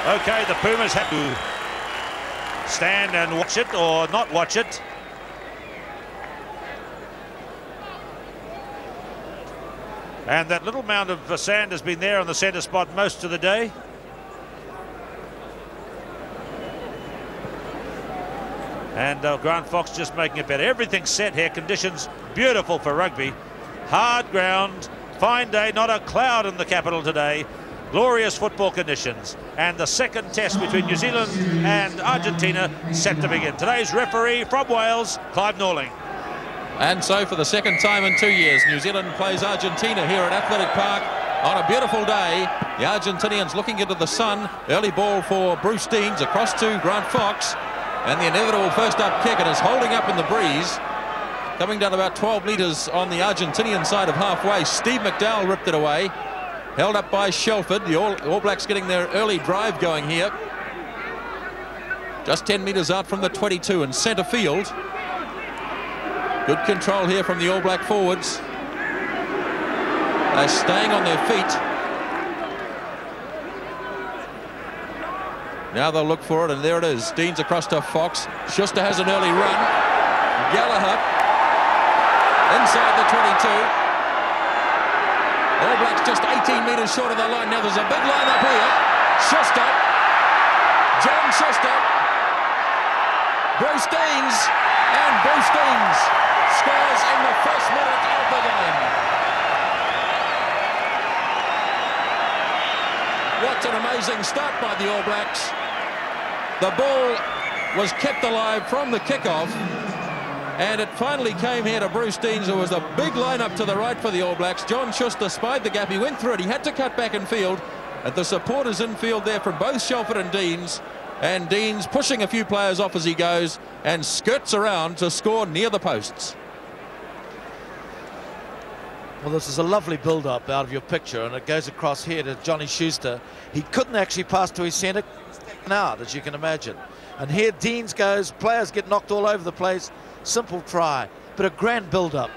Okay, the Pumas have to stand and watch it or not watch it. And that little mound of sand has been there on the centre spot most of the day. And Grant Fox just making it better. Everything's set here. Conditions beautiful for rugby. Hard ground, fine day, not a cloud in the capital today. Glorious football conditions. And the second test between New Zealand and Argentina set to begin. Today's referee from Wales, Clive Norling. And so for the second time in 2 years, New Zealand plays Argentina here at Athletic Park on a beautiful day. The Argentinians looking into the sun. Early ball for Bruce Deans across to Grant Fox. And the inevitable first up kick, and is holding up in the breeze. Coming down about 12 metres on the Argentinian side of halfway. Steve McDowell ripped it away. Held up by Shelford. The All Blacks getting their early drive going here. Just 10 metres out from the 22 in centre field. Good control here from the All Black forwards. They're staying on their feet. Now they'll look for it, and there it is. Deans across to Fox. Schuster has an early run. Gallagher inside the 22. All Blacks just 18 metres short of the line. Now there's a big line up here. Schuster. John Schuster. Bruce Deans. And Bruce Deans scores in the first minute of the game. What an amazing start by the All Blacks. The ball was kept alive from the kickoff, and it finally came here to Bruce Deans, who was a big line up to the right for the All Blacks. John Schuster spied the gap. He went through it. He had to cut back in field. And the supporters in field there from both Shelford and Deans. And Deans pushing a few players off as he goes and skirts around to score near the posts. Well, this is a lovely build-up out of your picture, and it goes across here to Johnny Schuster. He couldn't actually pass to his centre. Taken out, as you can imagine. And here Deans goes. Players get knocked all over the place. Simple try, but a grand build-up.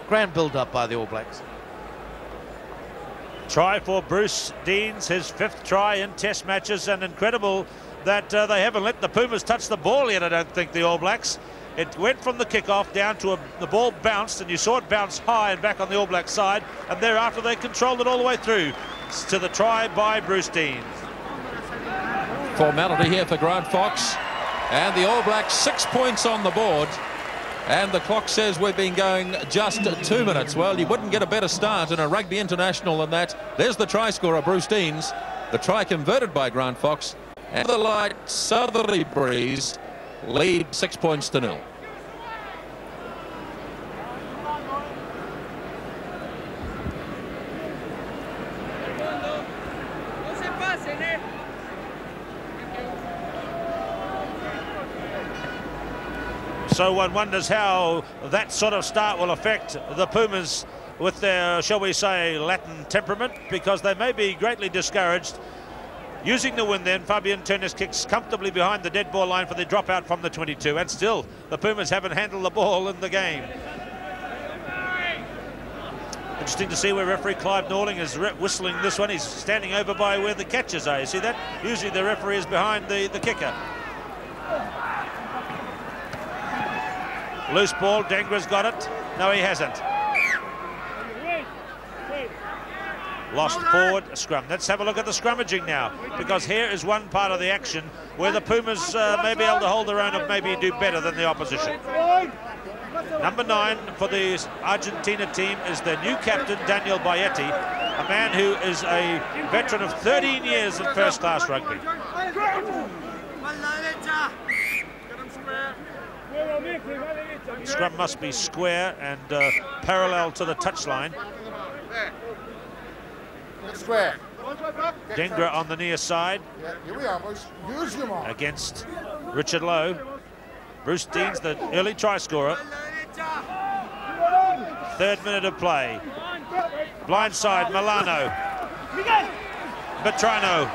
Grand build-up by the All Blacks. Try for Bruce Deans, his 5th try in test matches, and incredible that they haven't let the Pumas touch the ball yet, I don't think, the All Blacks. It went from the kickoff down to the ball bounced, and you saw it bounce high and back on the All Black side, and thereafter they controlled it all the way through to the try by Bruce Deans. Formality here for Grant Fox, and the All Blacks 6 points on the board. And the clock says we've been going just 2 minutes. Well, you wouldn't get a better start in a rugby international than that. There's the try scorer, Bruce Deans. The try converted by Grant Fox. And the light southerly breeze lead 6 points to 0. So one wonders how that sort of start will affect the Pumas with their, shall we say, Latin temperament, because they may be greatly discouraged. Using the wind then, Fabian Turness kicks comfortably behind the dead ball line for the dropout from the 22, and still the Pumas haven't handled the ball in the game. Interesting to see where referee Clive Norling is whistling this one. He's standing over by where the catches are. You see that? Usually the referee is behind the kicker. Loose ball, Dengra's got it. No, he hasn't. Lost forward, scrum. Let's have a look at the scrummaging now, because here is one part of the action where the Pumas may be able to hold their own and maybe do better than the opposition. Number 9 for the Argentina team is their new captain, Daniel Bayetti, a man who is a veteran of 13 years in first-class rugby. Scrum must be square and parallel to the touchline. Square. Dengra on the near side against Richard Lowe. Bruce Deans, the early try scorer. 3rd minute of play. Blindside, Milano. Petrano.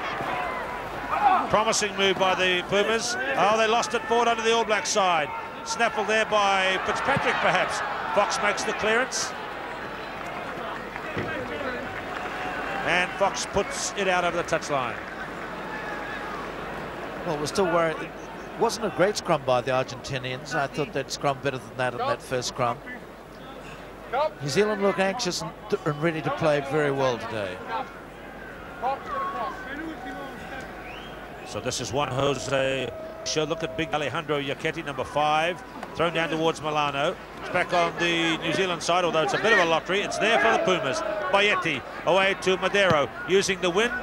Promising move by the Pumas. Oh, they lost it forward under the All Black side. Snaffled there by Fitzpatrick, perhaps. Fox makes the clearance. And Fox puts it out over the touchline. Well, we're still worried. It wasn't a great scrum by the Argentinians. I thought they'd scrum better than that in that first scrum. New Zealand look anxious and ready to play very well today. So this is Juan Jose. Look at big Alejandro Iaquetti, number 5, thrown down towards Milano. It's back on the New Zealand side, although it's a bit of a lottery. It's there for the Pumas. Bayetti away to Madero, using the wind.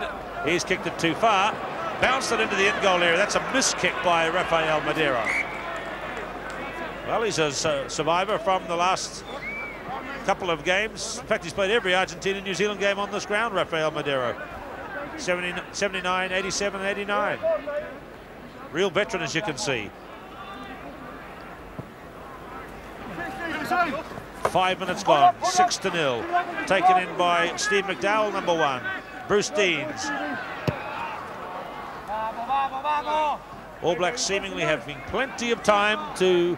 He's kicked it too far. Bounced it into the end goal area. That's a miss kick by Rafael Madero. Well, he's a survivor from the last couple of games. In fact, he's played every Argentina-New Zealand game on this ground, Rafael Madero. 79, 87, 89. Real veteran, as you can see. 5 minutes gone, 6-0. Taken in by Steve McDowell, number 1. Bruce Deans. All Blacks seemingly having plenty of time to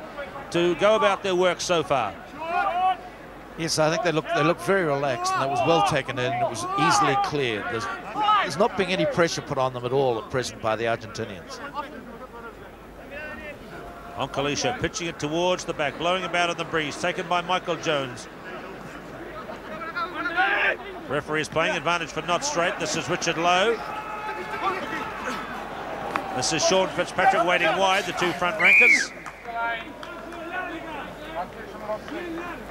go about their work so far. Yes, I think they look very relaxed, and that was well taken in. It was easily cleared. There's not being any pressure put on them at all at present by the Argentinians. Onkalisha pitching it towards the back, blowing about in the breeze, taken by Michael Jones. Referee is playing advantage for not straight. This is Richard Lowe. This is Sean Fitzpatrick waiting wide, the 2 front rankers.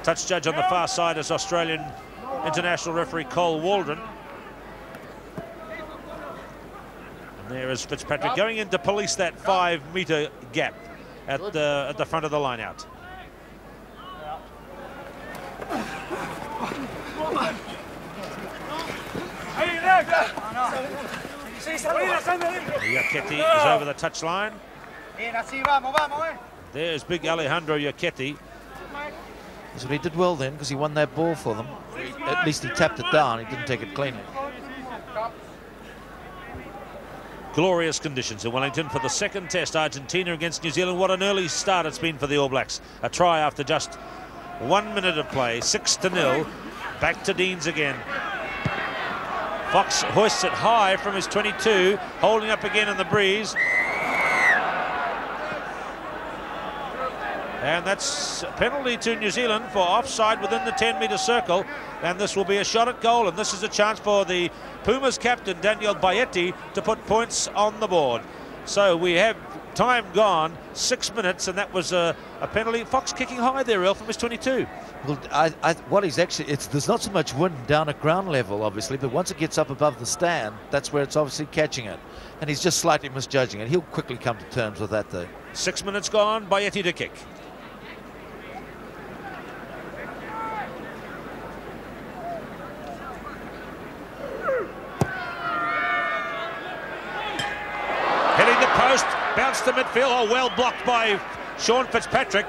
Touch judge on the far side is Australian international referee Cole Waldron. And there is Fitzpatrick going in to police that 5-metre gap at the front of the line out. Iaquetti is over the touchline. There's big Alejandro Iaquetti. So he did well then, because he won that ball for them. At least he tapped it down. He didn't take it cleanly. Glorious conditions in Wellington for the second test, Argentina against New Zealand. What an early start it's been for the All Blacks. A try after just 1 minute of play, 6-0. Back to Deans again. Fox hoists it high from his 22, holding up again in the breeze. And that's a penalty to New Zealand for offside within the 10-metre circle. And this will be a shot at goal. And this is a chance for the Pumas captain, Daniel Bayetti, to put points on the board. So we have time gone, 6 minutes, and that was a penalty. Fox kicking high there, Earl, from his 22. Well, what he's actually, there's not so much wind down at ground level, obviously, but once it gets up above the stand, that's where it's obviously catching it. And he's just slightly misjudging it. He'll quickly come to terms with that, though. 6 minutes gone, Bayetti to kick. Hitting the post, bounced to midfield. Oh, well blocked by Sean Fitzpatrick.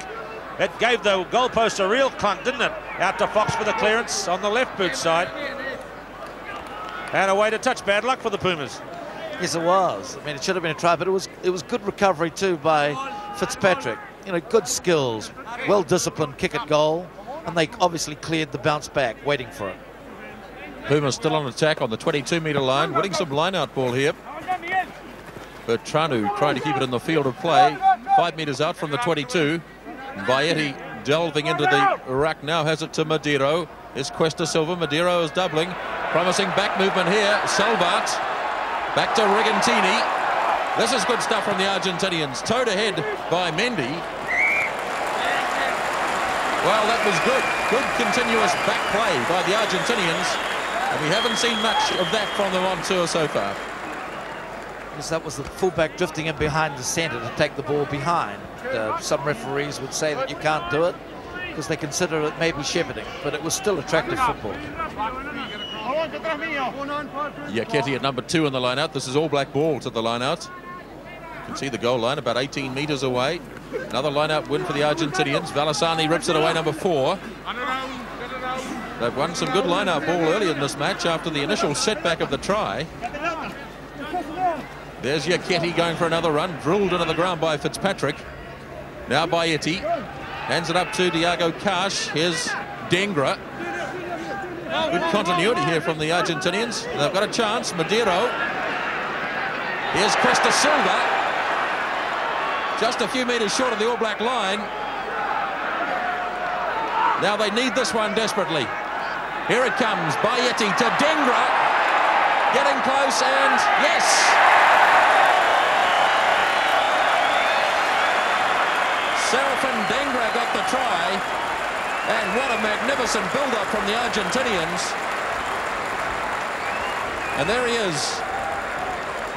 It gave the goalpost a real clunk, didn't it? Out to Fox for the clearance on the left boot side. And away to touch. Bad luck for the Pumas. Yes, it was. I mean, it should have been a try, but it was good recovery too by Fitzpatrick. You know, good skills, well-disciplined kick at goal, and they obviously cleared the bounce back, waiting for it. Pumas still on attack on the 22-metre line, winning some line-out ball here. Bertranu trying to keep it in the field of play, 5 metres out from the 22. Bayetti delving into the ruck, now has it to Madero. Is Cuesta Silva. Madero is doubling, promising back movement here. Salvat back to Rigantini. This is good stuff from the Argentinians. Towed ahead by Mendy. Well, that was good continuous back play by the Argentinians, and we haven't seen much of that from them on tour so far. Yes, that was the fullback drifting in behind the centre to take the ball behind. Some referees would say that you can't do it because they consider it maybe shepherding, but it was still attractive football. Iaquetti at number 2 in the line-out. This is all black ball to the line-out. You can see the goal line about 18 metres away. Another line-out win for the Argentinians. Valasani rips it away, number 4. They've won some good line-out ball early in this match after the initial setback of the try. There's Iaquetti going for another run, drilled into the ground by Fitzpatrick. Now Bayetti hands it up to Diago Cash. Here's Dengra. Good continuity here from the Argentinians. They've got a chance. Madero. Here's Cuesta Silva. just a few metres short of the All Black line. Now they need this one desperately. Here it comes, Bayeti to Dengra, getting close, and yes! Serafin Dengra got the try, and what a magnificent build-up from the Argentinians. And there he is,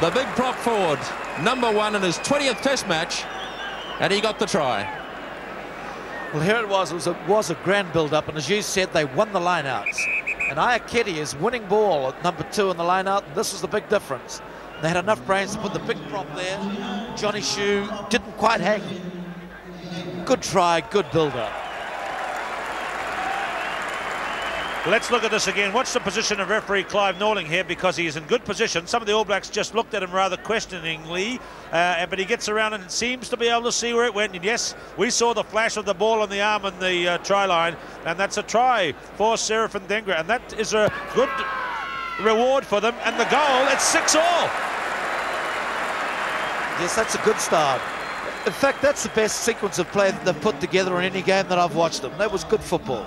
the big prop forward, #1 in his 20th Test match, and he got the try. Well, here it was a grand build-up, and as you said, they won the line-outs. And Iaketi is winning ball at #2 in the line-out, and this was the big difference. They had enough brains to put the big prop there. Johnny Shue didn't quite hang. Good try, good build-up. Let's look at this again. Watch the position of referee Clive Norling here, because he is in good position. Some of the All Blacks just looked at him rather questioningly, but he gets around and seems to be able to see where it went. And yes, we saw the flash of the ball on the arm on the try line, and that's a try for Serafin Dengra, and that is a good reward for them. And the goal, it's 6-all. Yes, that's a good start. In fact, that's the best sequence of play that they've put together in any game that I've watched them. That was good football.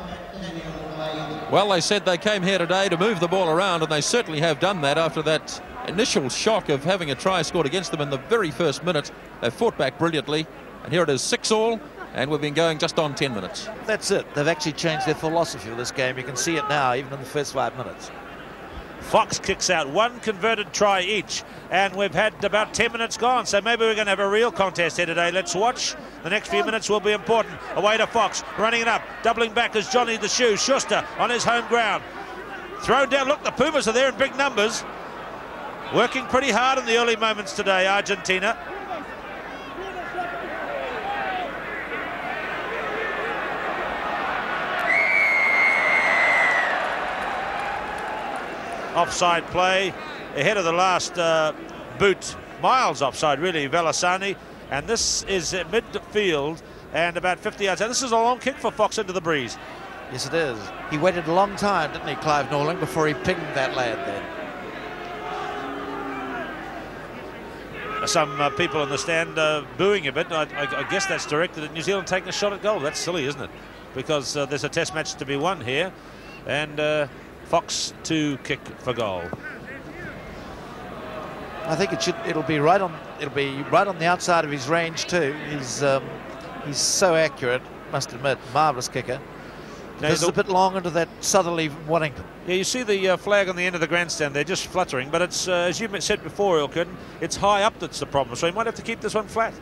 Well, they said they came here today to move the ball around, and they certainly have done that after that initial shock of having a try scored against them in the very first minute. They fought back brilliantly, and here it is 6-all, and we've been going just on 10 minutes. That's it. They've actually changed their philosophy of this game. You can see it now, even in the first 5 minutes. Fox kicks out, 1 converted try each, and we've had about 10 minutes gone, so maybe we're going to have a real contest here today. Let's watch. The next few minutes will be important. Away to Fox, running it up, doubling back as Johnny the Shoe. Schuster on his home ground. Thrown down, look, the Pumas are there in big numbers. Working pretty hard in the early moments today, Argentina. Offside play ahead of the last boot. Miles offside, really, Velasani. And this is at midfield and about 50 yards. And this is a long kick for Fox into the breeze. Yes, it is. He waited a long time, didn't he, Clive Norling, before he pinged that lad then. Some people in the stand booing a bit. I guess that's directed at New Zealand taking a shot at goal. That's silly, isn't it? Because there's a test match to be won here. And Fox to kick for goal. I think it'll be right on the outside of his range too. He's so accurate, must admit. Marvellous kicker. This is a bit long into that southerly Wellington. Yeah, you see the flag on the end of the grandstand. They're just fluttering, but it's as you said before, Ilkin, it's high up that's the problem. So he might have to keep this one flat.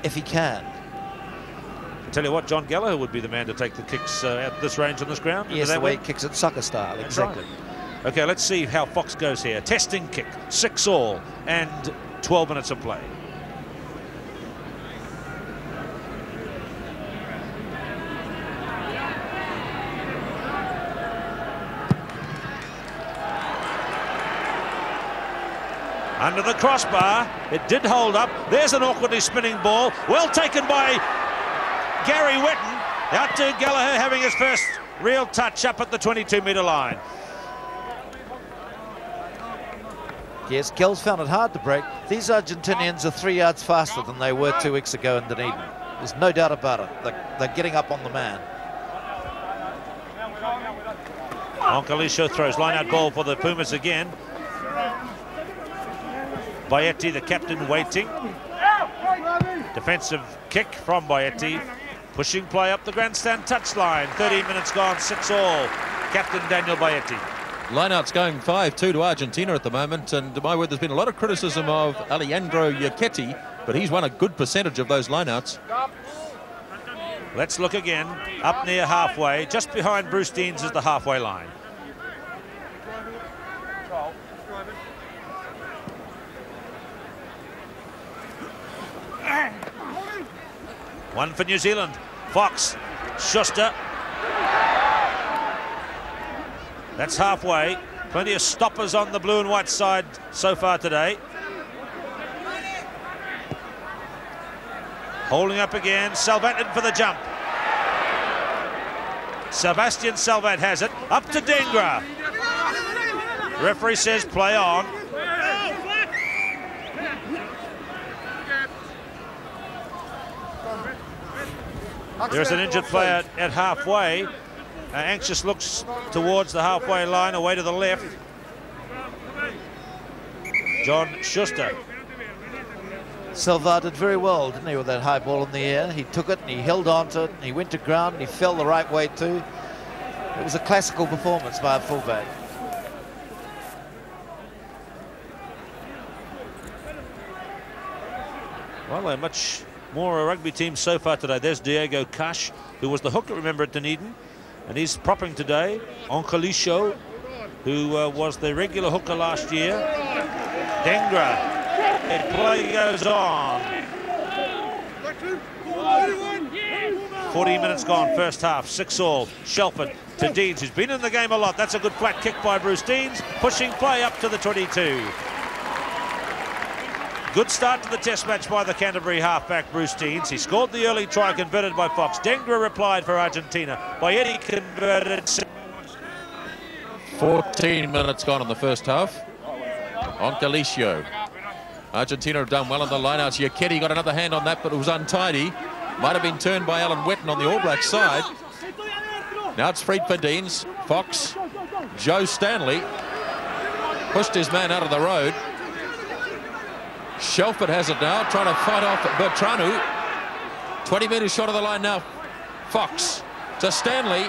If he can. I tell you what, John Gallagher would be the man to take the kicks at this range on this ground. Yes, the way he kicks it soccer style, exactly. Right. Okay, let's see how Fox goes here. Testing kick, 6-all, and 12 minutes of play. Under the crossbar, it did hold up. There's an awkwardly spinning ball. Well taken by Gary Whitten. Out to Gallagher, having his first real touch up at the 22-metre line. Yes, Gills found it hard to break. These Argentinians are 3 yards faster than they were 2 weeks ago in Dunedin. There's no doubt about it. They're getting up on the man. Oncalisho throws line-out ball for the Pumas again. Bayeti, the captain, waiting. Defensive kick from Bayeti. Pushing play up the grandstand touchline. 13 minutes gone, 6-all. Captain Daniel Bayeti. Lineout's going 5-2 to Argentina at the moment, and to my word, there's been a lot of criticism of Alejandro Iaketi, but he's won a good percentage of those lineouts. Let's look again. Up near halfway, just behind Bruce Deans is the halfway line. One for New Zealand. Fox, Schuster. That's halfway. Plenty of stoppers on the blue and white side so far today. Holding up again. Salvat in for the jump. Sebastian Salvat has it. Up to Dengra. Referee says play on. There's an injured player at halfway. Anxious looks towards the halfway line, away to the left. John Schuster. Silva did very well, didn't he, with that high ball in the air? He took it and he held on to it and he went to ground and he fell the right way too. It was a classical performance by a fullback. Well, they're much more a rugby team so far today. There's Diego Cash, who was the hooker, remember, at Dunedin, and he's propping today. Onkalisho, who was the regular hooker last year. Dengra. The play goes on. 40 minutes gone, first half, 6-all. Shelford to Deans, who's been in the game a lot. That's a good flat kick by Bruce Deans, pushing play up to the 22. Good start to the test match by the Canterbury halfback, Bruce Deans. He scored the early try converted by Fox. Dengra replied for Argentina. Bayetti converted. 14 minutes gone in the first half. Onkalisho. Argentina have done well in the lineouts. Yaketti got another hand on that, but it was untidy. Might have been turned by Alan Wetton on the All Black side. Now it's freed for Deans. Fox. Joe Stanley pushed his man out of the road. Shelford has it now, trying to fight off Bertranu. 20 metres short of the line now. Fox to Stanley.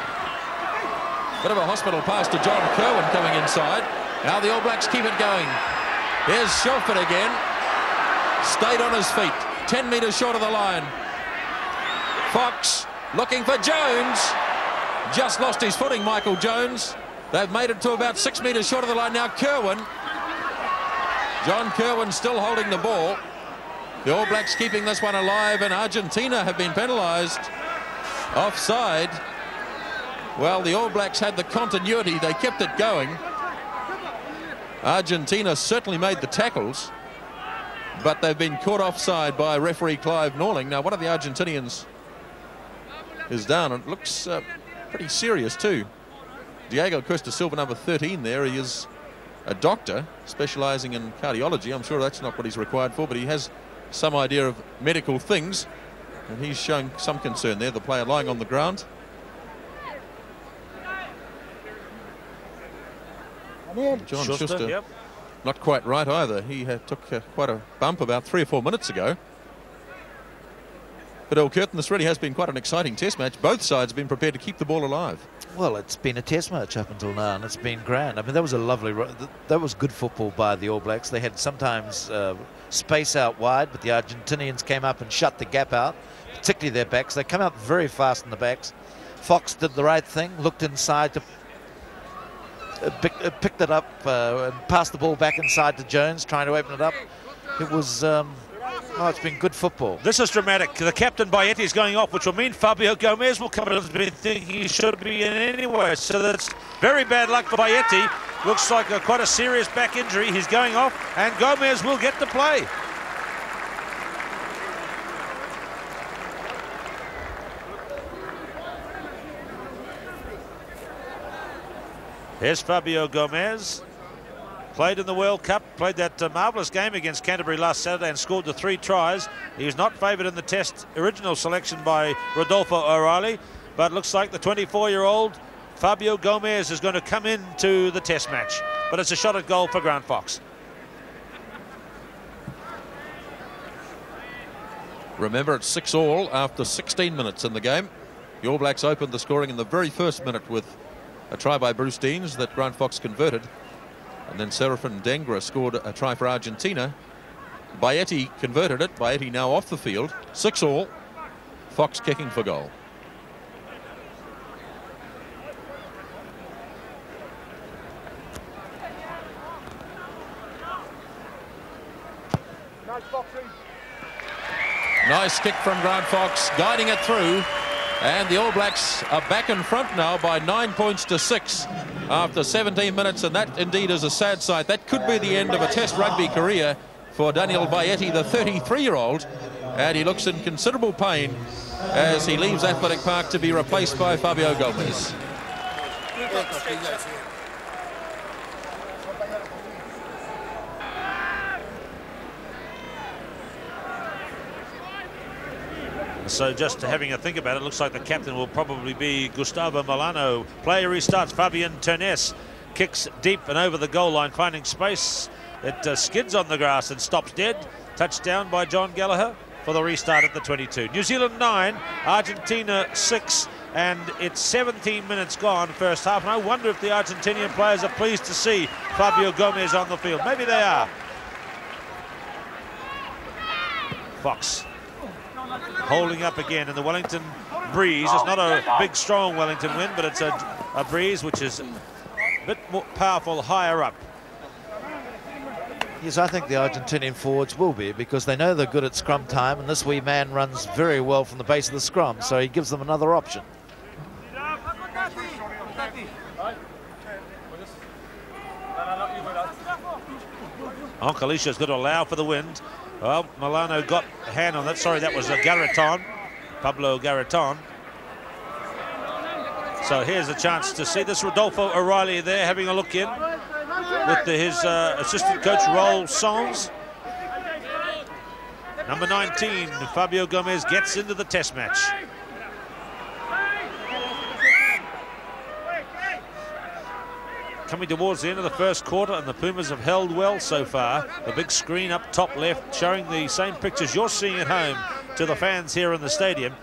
Bit of a hospital pass to John Kerwin coming inside. Now the All Blacks keep it going. Here's Shelford again. Stayed on his feet. 10 metres short of the line. Fox looking for Jones. Just lost his footing, Michael Jones. They've made it to about 6 metres short of the line now. Kerwin. John Kerwin still holding the ball. The All Blacks keeping this one alive, and Argentina have been penalised. Offside. Well, the All Blacks had the continuity. They kept it going. Argentina certainly made the tackles, but they've been caught offside by referee Clive Norling. Now, one of the Argentinians is down, and it looks pretty serious too. Diego Costa Silva, number 13 there. He is a doctor specialising in cardiology. I'm sure that's not what he's required for, but he has some idea of medical things, and he's showing some concern there, the player lying on the ground. John Schuster, yep. Not quite right either. He took quite a bump about 3 or 4 minutes ago. But Earl Curtin, this really has been quite an exciting test match. Both sides have been prepared to keep the ball alive. Well, it's been a test match up until now, and it's been grand. I mean, that was a lovely, that was good football by the All Blacks. They had sometimes space out wide, but the Argentinians came up and shut the gap out, particularly their backs. They come out very fast in the backs. Fox did the right thing, looked inside to picked it up and passed the ball back inside to Jones, trying to open it up. It was, it's been good football. This is dramatic. The captain Bayetti is going off, which will mean Fabio Gomez will come in. Has been thinking he should be in anyway. So that's very bad luck for Bayetti. Looks like quite a serious back injury. He's going off, and Gomez will get to play. Here's Fabio Gomez. Played in the World Cup, played that marvellous game against Canterbury last Saturday and scored the 3 tries. He was not favoured in the test original selection by Rodolfo O'Reilly, but looks like the 24-year-old Fabio Gomez is going to come into the test match. But it's a shot at goal for Grant Fox. Remember, it's 6-all after 16 minutes in the game. The All Blacks opened the scoring in the very first minute with a try by Bruce Deans that Grant Fox converted. And then Serafin Dengra scored a try for Argentina. Bayetti converted it. Bayetti now off the field. 6-all. Fox kicking for goal. Nice kick from Grant Fox, guiding it through. And the All Blacks are back in front now by 9 points to 6 after 17 minutes, and that indeed is a sad sight. That could be the end of a Test rugby career for Daniel Bayetti, the 33-year-old, and he looks in considerable pain as he leaves Athletic Park to be replaced by Fabio Gomez. So just having a think about it, looks like the captain will probably be Gustavo Milano. Play restarts. Fabian Ternes kicks deep and over the goal line, finding space. It skids on the grass and stops dead. Touchdown by John Gallagher for the restart at the 22. New Zealand 9, Argentina 6, and it's 17 minutes gone first half. And I wonder if the Argentinian players are pleased to see Fabio Gomez on the field. Maybe they are. Fox holding up again in the Wellington breeze. It's not a big, strong Wellington wind, but it's a breeze which is a bit more powerful higher up. Yes, I think the Argentinian forwards will be, because they know they're good at scrum time, and this wee man runs very well from the base of the scrum, so he gives them another option. Onkalisha's got to allow for the wind. Well, Milano got a hand on that. Sorry, that was Garreton, Pablo Garreton. So here's a chance to see this. Rodolfo O'Reilly there having a look in with his assistant coach, Raul Sons. Number 19, Fabio Gomez, gets into the test match. Coming towards the end of the first quarter, and the Pumas have held well so far. The big screen up top left showing the same pictures you're seeing at home to the fans here in the stadium.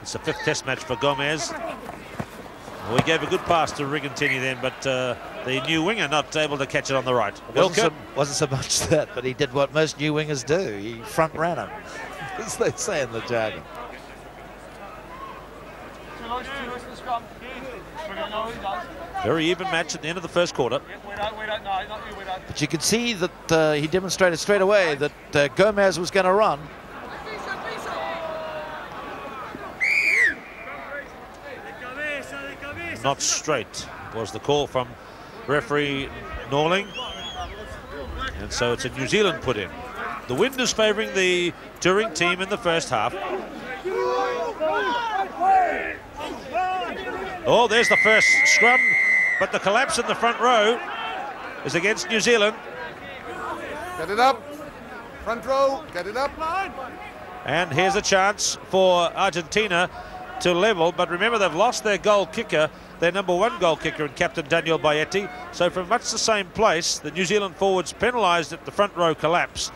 It's the 5th test match for Gomez. We gave a good pass to Rigantini then, but the new winger not able to catch it on the right. Wasn't so much that, but he did what most new wingers do. He front ran him, as they say in the jargon. Very even match at the end of the first quarter. But you could see that he demonstrated straight away that Gomez was going to run. Not straight was the call from referee Norling, and so it's a New Zealand put in. The wind is favouring the touring team in the first half. Oh, there's the first scrum, but the collapse in the front row is against New Zealand. Get it up, front row, get it up. And here's a chance for Argentina to level, but remember they've lost their goal kicker, their number 1 goal kicker, and captain Daniel Baetti. So from much the same place, the New Zealand forwards penalised at the front row collapse.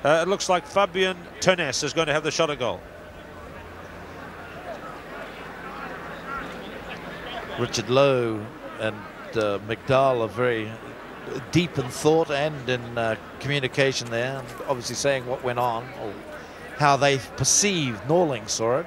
It looks like Fabian Ternes is going to have the shot at goal. Richard Lowe and McDowell are very deep in thought and in communication there, obviously saying what went on or how they perceived Norling saw it.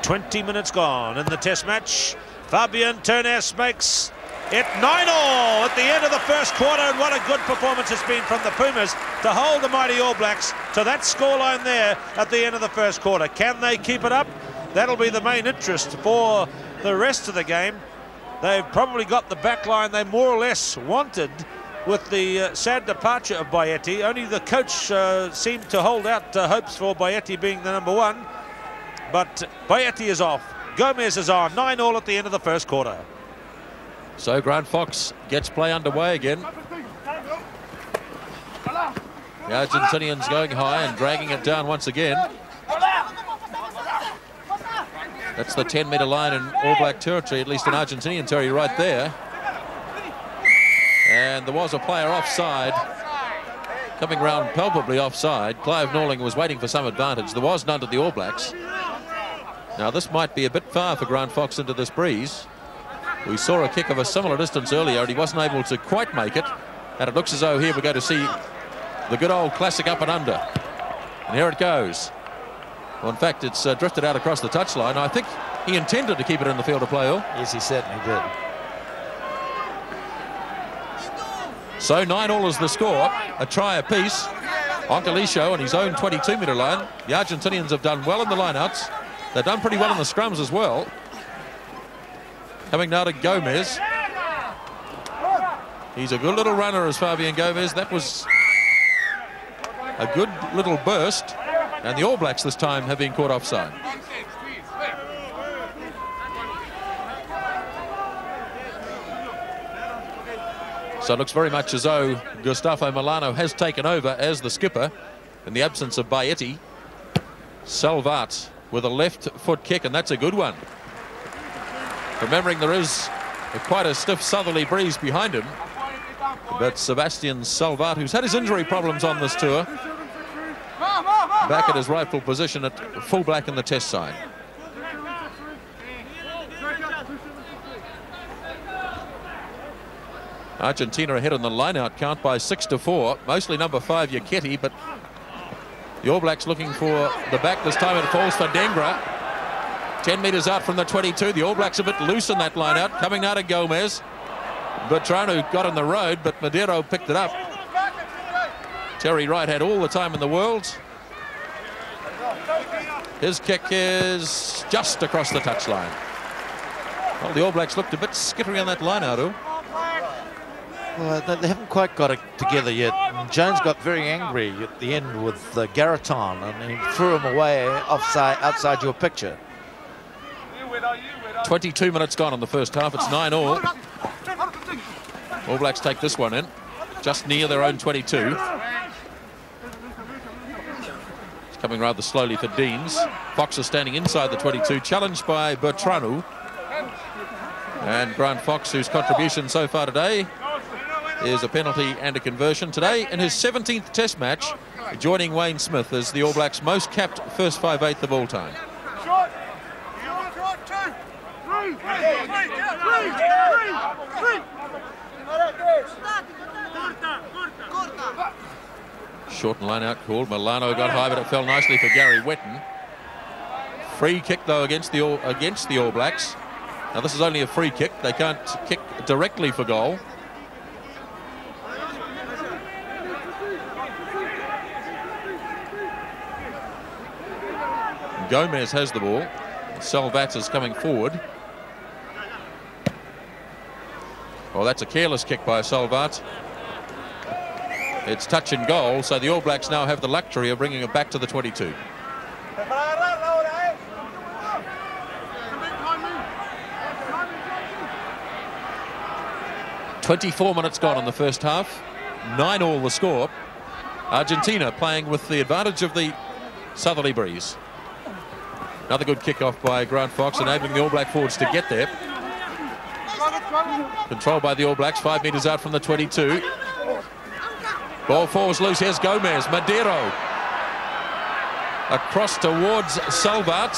20 minutes gone in the test match. Fabian Ternes makes it 9-9 at the end of the first quarter, and what a good performance it's been from the Pumas to hold the mighty All Blacks to that scoreline there at the end of the first quarter. Can they keep it up? That'll be the main interest for the rest of the game. They've probably got the back line they more or less wanted with the sad departure of Baetti. Only the coach seemed to hold out hopes for Baetti being the number 1. But Baetti is off. Gomez is on. 9-9 at the end of the first quarter. So Grant Fox gets play underway again. The Argentinians going high and dragging it down once again. That's the 10-metre line in All Black territory, at least in Argentinian territory right there. And there was a player offside, coming round palpably offside. Clive Norling was waiting for some advantage. There was none to the All Blacks. Now this might be a bit far for Grant Fox into this breeze. We saw a kick of a similar distance earlier and he wasn't able to quite make it. And it looks as though here we're going to see the good old classic up and under. And here it goes. Well, in fact, it's drifted out across the touchline. I think he intended to keep it in the field of play, Earl. Yes, he certainly did. So 9-9 is the score. A try apiece. Onkalisho on his own 22-metre line. The Argentinians have done well in the lineouts. They've done pretty well in the scrums as well. Coming now to Gomez. He's a good little runner, as Fabian Gomez. That was a good little burst, and the All Blacks this time have been caught offside. So it looks very much as though Gustavo Milano has taken over as the skipper in the absence of Baetti. Salvat with a left foot kick, and that's a good one. Remembering there is quite a stiff southerly breeze behind him, but Sebastian Salvat, who's had his injury problems on this tour, back at his rightful position at fullback in the Test side. Argentina ahead in the line-out count by 6-4. Mostly number 5, Yaketti, but the All Blacks looking for the back. This time it falls for Dengra. 10 metres out from the 22. The All Blacks a bit loose in that line-out. Coming now to Gomez. Bertranu got on the road, but Madero picked it up. Terry Wright had all the time in the world. His kick is just across the touchline. Well, the All Blacks looked a bit skittery on that line-out, Well, they haven't quite got it together yet. And Jones got very angry at the end with Garreton, and he threw him away outside your picture. 22 minutes gone in the first half. It's 9-all. All Blacks take this one in, just near their own 22. It's coming rather slowly for Deans. Fox is standing inside the 22, challenged by Bertranu. And Grant Fox, whose contribution so far today is a penalty and a conversion. Today, in his 17th Test match, joining Wayne Smith as the All Blacks' most capped first 5/8 of all time. Short line out called. Milano got high, but it fell nicely for Gary Wetton. Free kick, though, against the All Blacks. Now, this is only a free kick. They can't kick directly for goal. Gomez has the ball. Salvat is coming forward. Oh, that's a careless kick by Salvat. It's touch and goal, so the All Blacks now have the luxury of bringing it back to the 22. "24 minutes gone in the first half. 9-all the score. Argentina playing with the advantage of the southerly breeze. Another good kick-off by Grant Fox, enabling the All Black forwards to get there. Controlled by the All Blacks, 5 metres out from the 22. Ball falls loose. Here's Gomez. Madero. Across towards Salvat.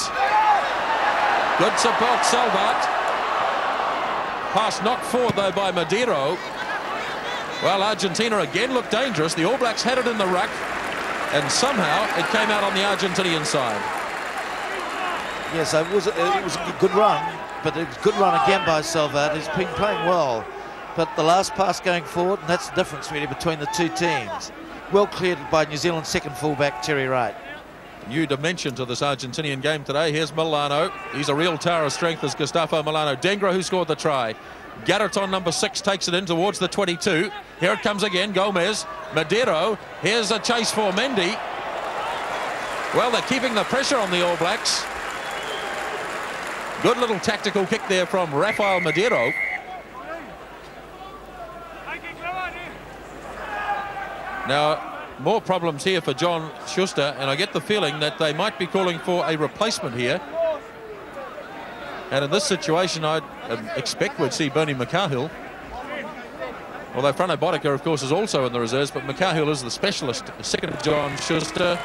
Good support, Salvat. Pass not forward, though, by Madero. Well, Argentina again looked dangerous. The All Blacks had it in the ruck, and somehow it came out on the Argentinian side. Yes, it was a good run, but a good run again by Salvat. He's been playing well, but the last pass going forward, and that's the difference really between the two teams. Well cleared by New Zealand's second fullback, Terry Wright. New dimension to this Argentinian game today. Here's Milano. He's a real tower of strength as Gustavo Milano. Dengra, who scored the try. Garreton, number 6, takes it in towards the 22. Here it comes again, Gomez. Madero. Here's a chase for Mendy. Well, they're keeping the pressure on the All Blacks. Good little tactical kick there from Rafael Madero. Now, more problems here for John Schuster, and I get the feeling that they might be calling for a replacement here. And in this situation, I'd expect we'd see Bernie McCahill. Although Frano Bodica, of course, is also in the reserves, but McCahill is the specialist. Second of John Schuster.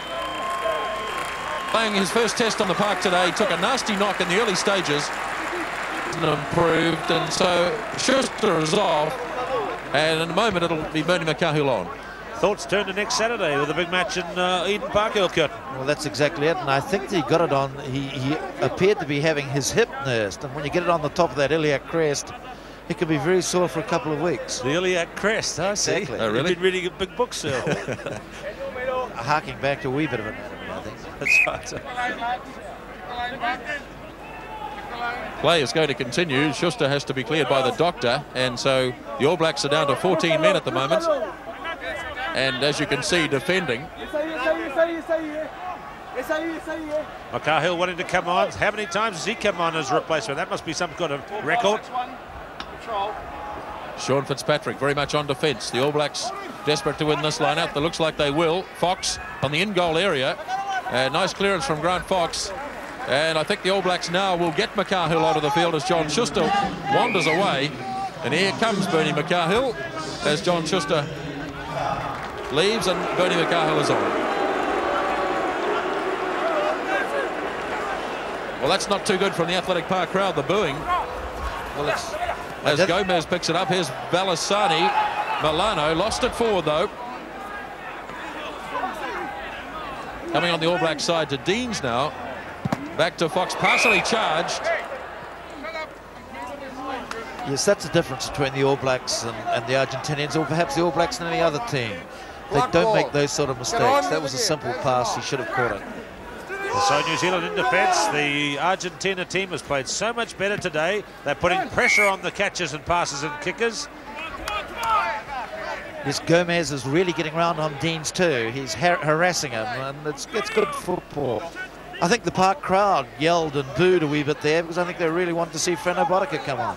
Playing his first test on the park today, took a nasty knock in the early stages. Improved, and so Schuster is off. And in a moment, it'll be Bernie McCahill on. Thoughts turn to next Saturday with a big match in Eden Park, Elkert. Well, that's exactly it, and I think he got it on. He appeared to be having his hip nursed, and when you get it on the top of that iliac crest, it can be very sore for a couple of weeks. The iliac crest, I see. Exactly. Oh, really? You've been reading a big book, sir. Harking back to a wee bit of anatomy, I think. That's right. Play is going to continue. Schuster has to be cleared by the doctor, and so the All Blacks are down to 14 men at the moment. And as you can see, defending. Cahill wanting to come on. How many times has he come on as a replacement? That must be some kind of record. Sean Fitzpatrick very much on defence. The All Blacks desperate to win this line out. That looks like they will. Fox on the in-goal area. Nice clearance from Grant Fox. And I think the All Blacks now will get McCahill out of the field as John Schuster wanders away. And here comes Bernie McCahill as John Schuster leaves and Bernie McCahill is on. Well, that's not too good from the Athletic Park crowd, the booing. Well, it's... As Gomez picks it up, here's Balasani. Milano lost it forward, though. Coming on the All Black side to Deans now. Back to Fox, partially charged. Yes, that's the difference between the All Blacks and the Argentinians, or perhaps the All Blacks and any other team. They don't make those sort of mistakes. That was a simple pass. He should have caught it. So New Zealand in defence. The Argentina team has played so much better today. They're putting pressure on the catchers and passes and kickers. Yes, Gomez is really getting around on Deans too. He's harassing him, and it's good football. I think the park crowd yelled and booed a wee bit there because I think they really wanted to see Freno Bodika come on.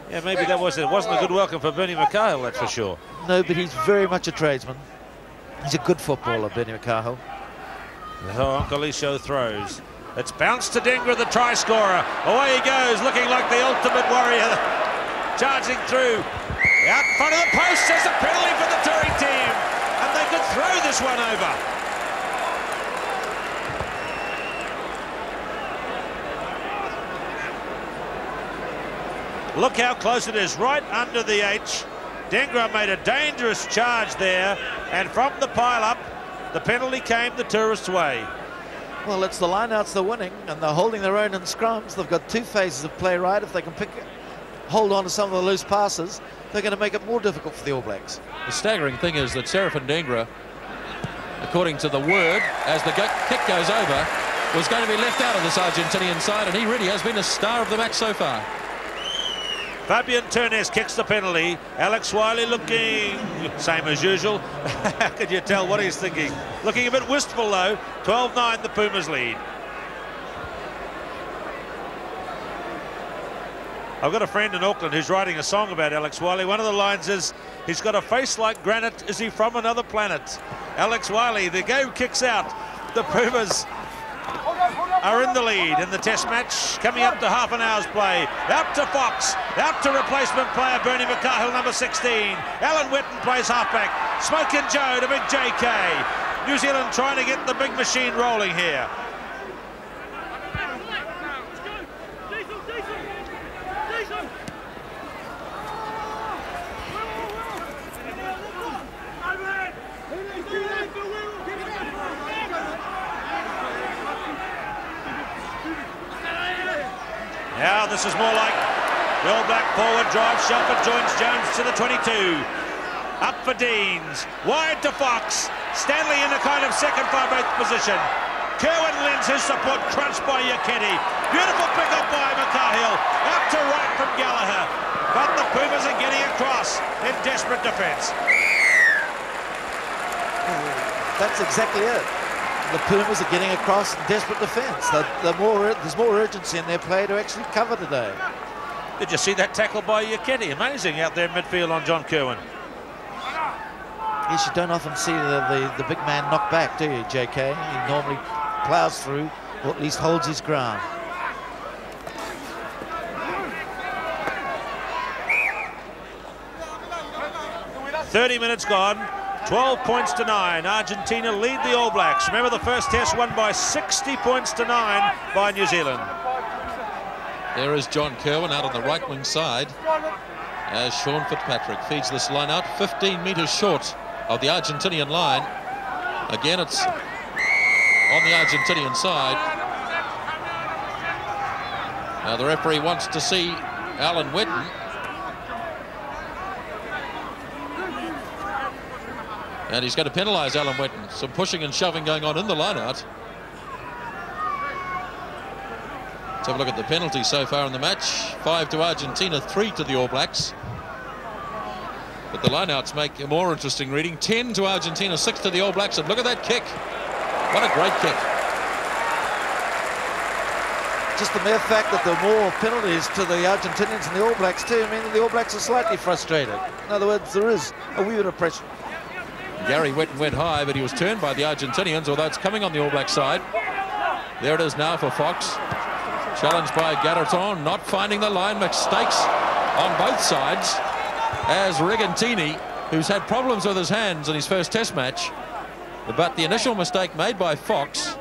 Yeah, maybe that wasn't a good welcome for Bernie McCahill, that's for sure. No, but he's very much a tradesman. He's a good footballer, Bernie McCahill. Oh, Uncle Isho throws. It's bounced to Dengra, the try scorer. Away he goes, looking like the ultimate warrior. Charging through. Out in front of the post, there's a penalty for the touring team. And they could throw this one over. Look how close it is, right under the H. Dengra made a dangerous charge there. And from the pile-up, the penalty came the tourists' way. Well, it's the lineouts they're winning, and they're holding their own in scrums. They've got two phases of play right. If they can hold on to some of the loose passes, they're going to make it more difficult for the All Blacks. The staggering thing is that Serafin Dengra, according to the word, as the kick goes over, was going to be left out of this Argentinian side, and he really has been a star of the match so far. Fabian Turnes kicks the penalty. Alex Wiley looking same as usual. How could you tell what he's thinking? Looking a bit wistful though. 12-9 the Pumas lead. I've got a friend in Auckland who's writing a song about Alex Wiley. One of the lines is, he's got a face like granite. Is he from another planet? Alex Wiley, the game kicks out. The Pumas are in the lead in the test match, coming up to half an hour's play. Out to Fox, out to replacement player Bernie McCahill, number 16. Alan Witten plays halfback. Smokin' Joe to big JK. New Zealand trying to get the big machine rolling here. Now this is more like the All Black forward drive. Shelford joins Jones to the 22. Up for Deans. Wide to Fox. Stanley in a kind of second far-both position. Kerwin lends his support, crunched by Yaketi. Beautiful pick-up by McCahill. Out to right from Gallagher. But the Pumas are getting across in desperate defence. That's exactly it. The Pumas are getting across in desperate defence. There's more urgency in their play to actually cover today. Did you see that tackle by Yaketi? Amazing out there in midfield on John Kerwin. Yes, you don't often see the big man knock back, do you, JK? He normally ploughs through, or at least holds his ground. "30 minutes gone, 12 points to 9. Argentina lead the All Blacks. Remember, the first test won by 60 points to 9 by New Zealand. There is John Kerwin out on the right wing side as Sean Fitzpatrick feeds this line out 15 metres short of the Argentinian line. Again, it's on the Argentinian side. Now the referee wants to see Alan Witten. And he's going to penalise Alan Witten. Some pushing and shoving going on in the line-out. Let's have a look at the penalties so far in the match. 5 to Argentina, 3 to the All Blacks. But the lineouts make a more interesting reading. 10 to Argentina, 6 to the All Blacks. And look at that kick. What a great kick. Just the mere fact that there are more penalties to the Argentinians and the All Blacks too, meaning the All Blacks are slightly frustrated. In other words, there is a wee bit of pressure. Gary went high, but he was turned by the Argentinians, although it's coming on the All Black side. There it is now for Fox. Challenged by Garreton, not finding the line. Mistakes on both sides, as Regantini, who's had problems with his hands in his first Test match. But the initial mistake made by Fox.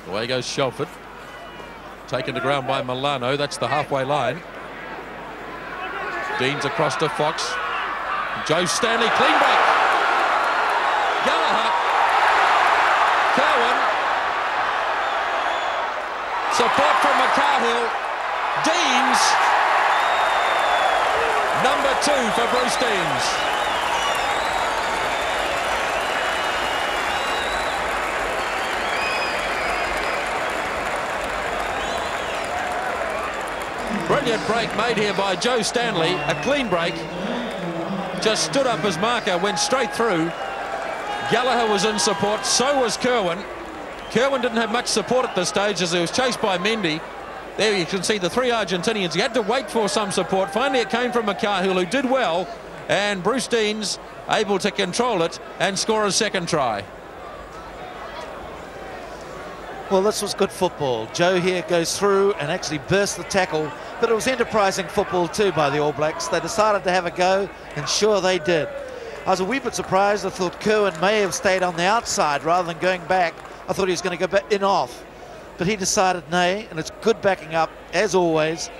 Away goes Shelford. Taken to ground by Milano. That's the halfway line. Deans across to Fox. Joe Stanley, clean break. Gallagher. Cowan. Support from McCarhill. Deans. Number 2 for Bruce Deans. Brilliant break made here by Joe Stanley. A clean break. Just stood up as marker, went straight through. Gallagher was in support, so was Kerwin. Kerwin didn't have much support at this stage as he was chased by Mendy. There you can see the 3 Argentinians. He had to wait for some support. Finally it came from McCarhill, who did well, and Bruce Deans able to control it and score a second try. Well, this was good football. Joe here goes through and actually bursts the tackle, but it was enterprising football too by the All Blacks. They decided to have a go, and sure they did. I was a wee bit surprised. I thought Kerwin may have stayed on the outside rather than going back. I thought he was going to go back in off, but he decided nay, and it's good backing up as always.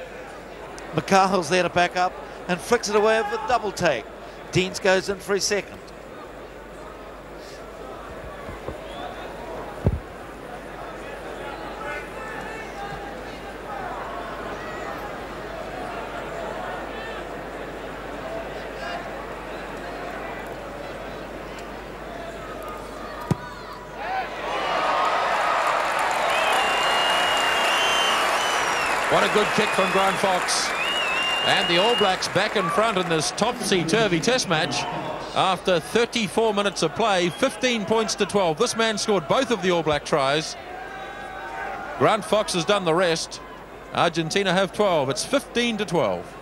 McCarhill's there to back up and flicks it away with a double take. Deans goes in for his second. What a good kick from Grant Fox. And the All Blacks back in front in this topsy-turvy Test match after 34 minutes of play, 15 points to 12. This man scored both of the All Black tries. Grant Fox has done the rest. Argentina have 12. It's 15 to 12.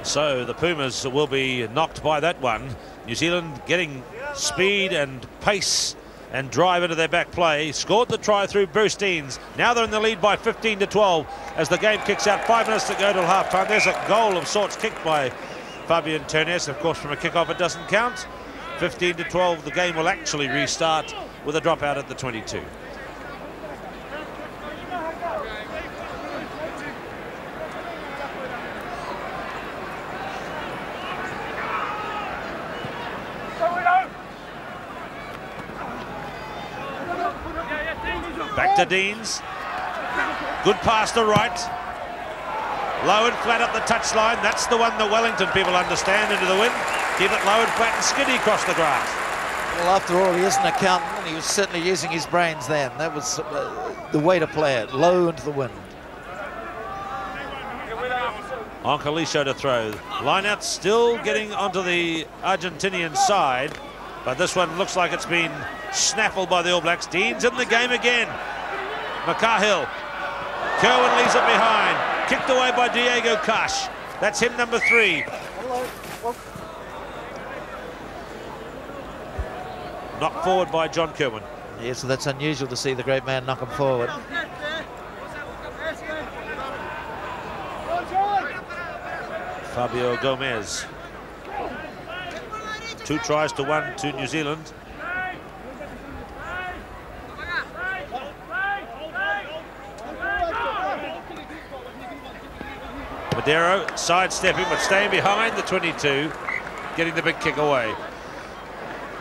So the Pumas will be knocked by that one. New Zealand getting speed and pace and drive into their back play. Scored the try through Bruce Deans. Now they're in the lead by 15 to 12 as the game kicks out. 5 minutes to go till half-time. There's a goal of sorts kicked by Fabian Ternes. Of course, from a kick-off it doesn't count. 15 to 12, the game will actually restart with a dropout at the 22. Back to Deans. Good pass to right. Low and flat up the touchline. That's the one that Wellington people understand, into the wind. Keep it low and flat and skinny across the grass. Well, after all, he is an accountant, and he was certainly using his brains then. That was the way to play it, low into the wind. Oncalisho to throw. Line out still getting onto the Argentinian side, but this one looks like it's been snaffled by the All Blacks. Deans in the game again. McCarhill. Kerwin leaves it behind. Kicked away by Diego Cash. That's him, number 3. Knocked forward by John Kerwin. Yeah, so that's unusual to see the great man knock him forward. Fabio Gomez. 2 tries to 1 to New Zealand. Madero sidestepping but staying behind the 22, getting the big kick away.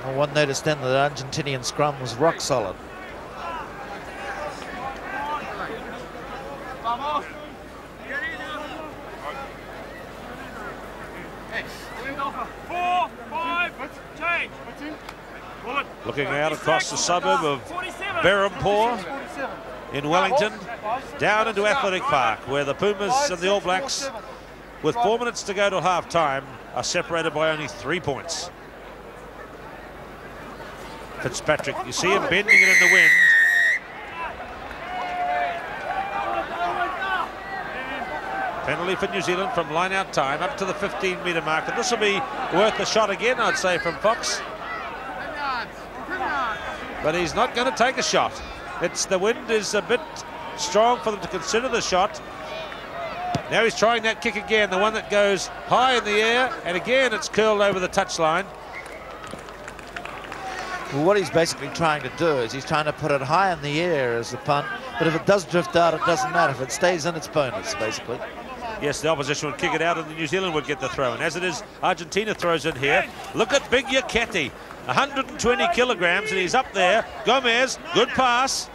Well, one noticed then that the Argentinian scrum was rock solid. Looking out across the suburb of Berhampore in Wellington, down into Athletic Park, where the Pumas and the All Blacks, with 4 minutes to go to half-time, are separated by only 3 points. Fitzpatrick, you see him bending it in the wind. Penalty for New Zealand from line-out time up to the 15-metre mark, and this will be worth a shot again, I'd say, from Fox. But he's not going to take a shot. The wind is a bit strong for them to consider the shot. Now he's trying that kick again, the one that goes high in the air, and again it's curled over the touchline. Well, what he's basically trying to do is he's trying to put it high in the air as the punt, but if it does drift out, it doesn't matter. If it stays in, it's bonus, basically. Yes, the opposition would kick it out and the New Zealand would get the throw. And as it is, Argentina throws in here. Look at Big Yaketi, 120 kilograms, and he's up there. Gomez, good pass.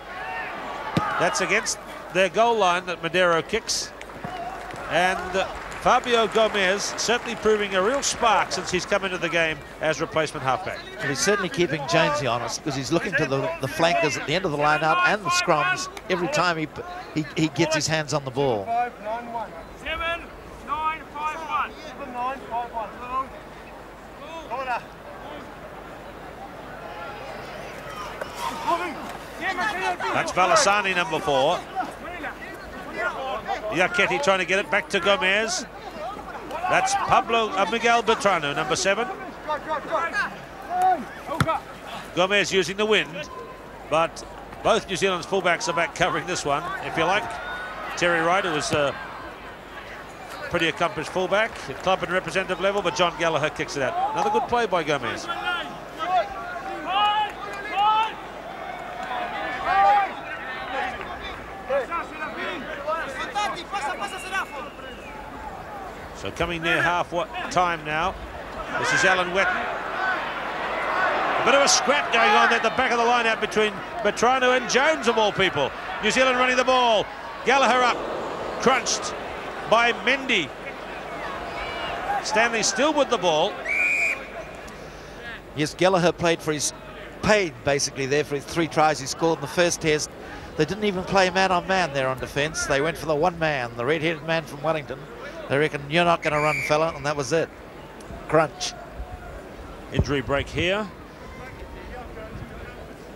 That's against their goal line that Madero kicks. And Fabio Gomez certainly proving a real spark since he's come into the game as replacement halfback. And he's certainly keeping Jonesy honest, because he's looking to the flankers at the end of the line-out and the scrums every time he gets his hands on the ball. 7-9-5-1. 7-9-5-1. That's Balasani, number 4. Yaketi trying to get it back to Gomez. That's Miguel Bertrano, number 7. Gomez using the wind, but both New Zealand's fullbacks are back covering this one, if you like. Terry Wright, who was a pretty accomplished fullback at club and representative level, but John Gallagher kicks it out. Another good play by Gomez. So coming near half time now. This is Alan Wetton. A bit of a scrap going on at the back of the line out between Bertrano and Jones, of all people. New Zealand running the ball. Gallagher up, crunched by Mendy. Stanley still with the ball. Yes, Gallagher paid basically there for his 3 tries he scored in the first test. They didn't even play man-on-man there on defence. They went for the one man, the red-headed man from Wellington. They reckon, you're not going to run, fella, and that was it. Crunch. Injury break here.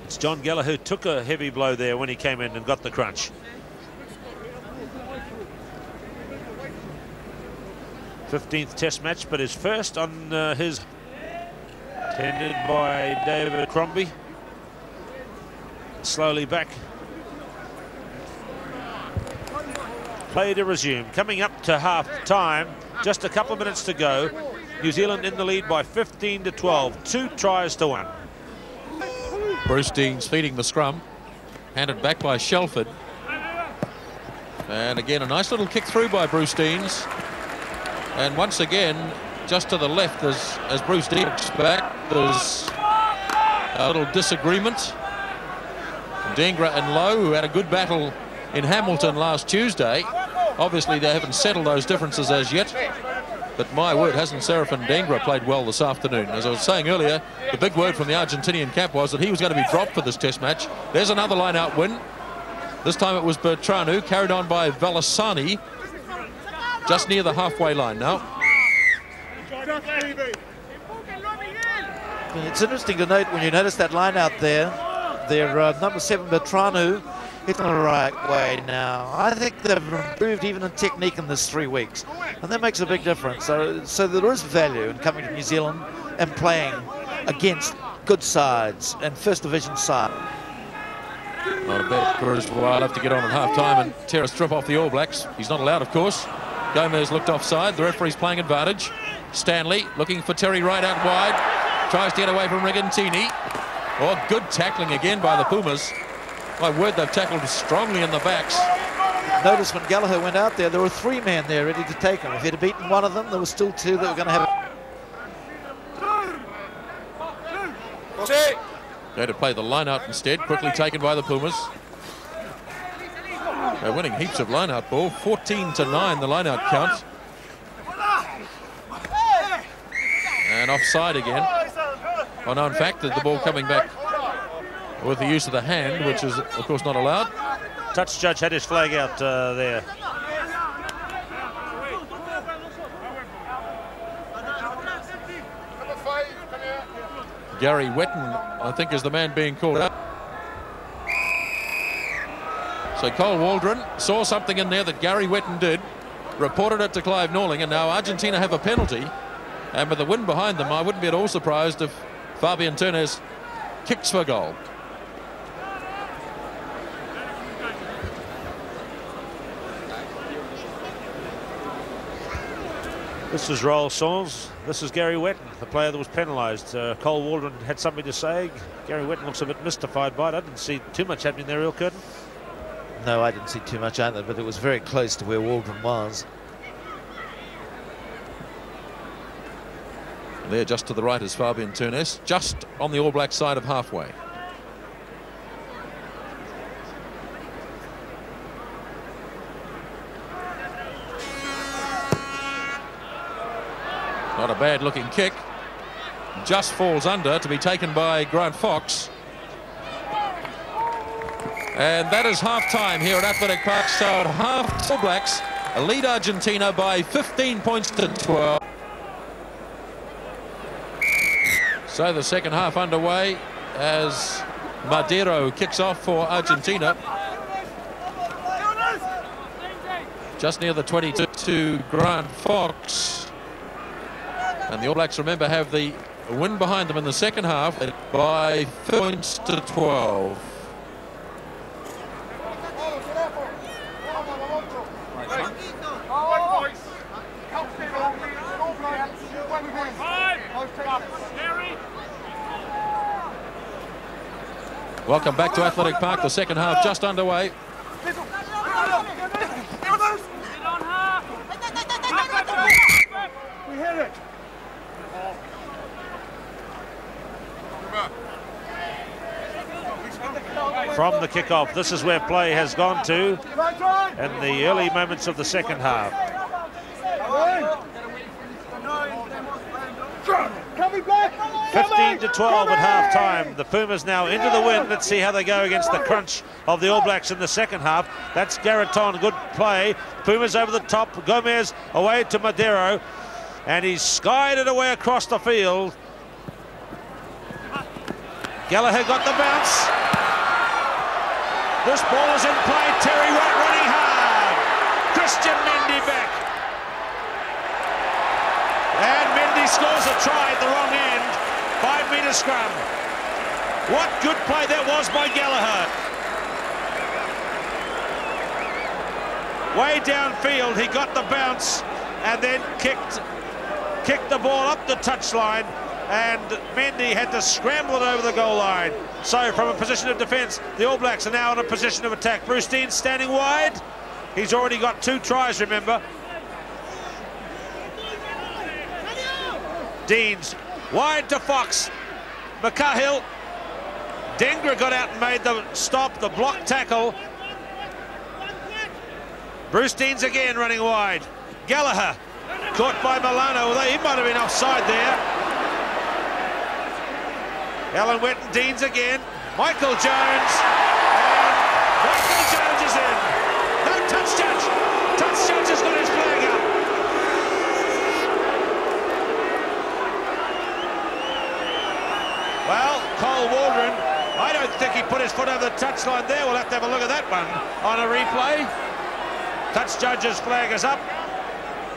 It's John Gallagher who took a heavy blow there when he came in and got the crunch. '15th Test match, but his first on his, tended by David Crombie. Slowly back. Play to resume. Coming up to half time, just a couple of minutes to go. New Zealand in the lead by 15-12, 2 tries to 1. Bruce Deans feeding the scrum, handed back by Shelford. And again, a nice little kick through by Bruce Deans. And once again, just to the left, as Bruce Deans back, there's a little disagreement. Dengra and Lowe, who had a good battle in Hamilton last Tuesday. Obviously, they haven't settled those differences as yet. But my word, hasn't Serafin Dengra played well this afternoon? As I was saying earlier, the big word from the Argentinian camp was that he was going to be dropped for this test match. There's another line-out win. This time it was Bertrano, carried on by Balasani, just near the halfway line now. It's interesting to note when you notice that line out there, their number 7 Bertrano, it's the right way now. I think they've improved even in technique in this 3 weeks, and that makes a big difference. So there is value in coming to New Zealand and playing against good sides and first division side. Not a bad Cruz. Well, I'll have to get on at half-time and tear a strip off the All Blacks. He's not allowed, of course. Gomez looked offside. The referee's playing advantage. Stanley looking for Terry Wright out wide. Tries to get away from Rigantini. Oh, good tackling again by the Pumas. My word, they've tackled strongly in the backs. Notice when Gallagher went out there were 3 men there ready to take him. If he'd have beaten one of them, there were still 2 that were going to have it. Going to play the line-out instead, quickly taken by the Pumas. They're winning heaps of line-out ball, 14-9 the line-out count. And offside again. Oh no, in fact, the ball coming back with the use of the hand, which is, of course, not allowed. Touch judge had his flag out there. Gary Wetton, I think, is the man being called out. So Cole Waldron saw something in there that Gary Wetton did, reported it to Clive Norling, and now Argentina have a penalty. And with the wind behind them, I wouldn't be at all surprised if Fabian Turnes kicks for goal. This is Roel Sons. This is Gary Wetton, the player that was penalised. Cole Waldron had something to say. Gary Wetton looks a bit mystified by it. I didn't see too much happening there, Real Curtin. No, I didn't see too much either, but it was very close to where Waldron was. There, just to the right, is Fabian Turnes, just on the All Black side of halfway. Not a bad looking kick. Just falls under to be taken by Grant Fox. And that is half-time here at Athletic Park. So at half, All Blacks lead Argentina by 15 points to 12. So the second half underway as Madero kicks off for Argentina. Just near the 22 to Grant Fox. And the All Blacks, remember, have the win behind them in the second half by 5 points to 12. Welcome back to Athletic Park. The second half just underway. We hit it. From the kickoff, this is where play has gone to in the early moments of the second half. 15 to 12 at half-time. The Pumas now into the win. Let's see how they go against the crunch of the All Blacks in the second half. That's Garreton, good play. Pumas over the top. Gomez away to Madero, and he's skied it away across the field. Gallagher got the bounce. This ball is in play. Terry Wright running hard. Christian Mendy back. And Mendy scores a try at the wrong end. 5-metre scrum. What good play that was by Gallagher. Way downfield, he got the bounce and then kicked the ball up the touchline, and Mendy had to scramble it over the goal line. So from a position of defence, the All Blacks are now in a position of attack. Bruce Dean standing wide. He's already got 2 tries, remember. Deans wide to Fox. McCahill. Dengra got out and made the stop, the block tackle. Bruce Deans again running wide. Gallagher caught by Milano, although he might have been offside there. Alan Wetton, Deans again. Michael Jones. And Michael Jones is in. No touch judge. Touch judge has got his flag up. Well, Cole Waldron, I don't think he put his foot over the touchline there. We'll have to have a look at that one on a replay. Touch judge's flag is up.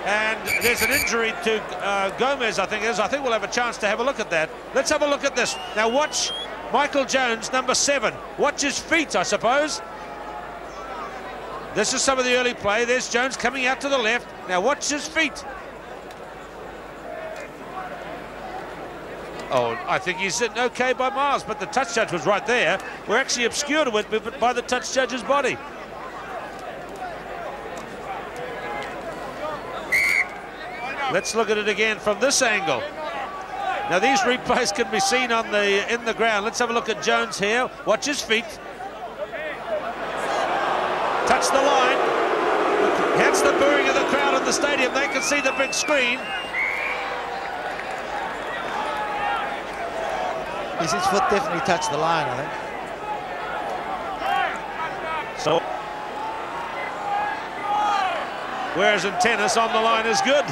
And there's an injury to Gomez, I think it is. I think we'll have a chance to have a look at that. Let's have a look at this. Now watch Michael Jones, number 7. Watch his feet, I suppose. This is some of the early play. There's Jones coming out to the left. Now watch his feet. Oh, I think he's sitting okay by miles, but the touch judge was right there. We're actually obscured with by the touch judge's body. Let's look at it again from this angle. Now these replays can be seen on in the ground. Let's have a look at Jones here. Watch his feet. Touch the line. Hence the booing of the crowd in the stadium. They can see the big screen. His foot definitely touched the line, I think. So, whereas in tennis, on the line is good.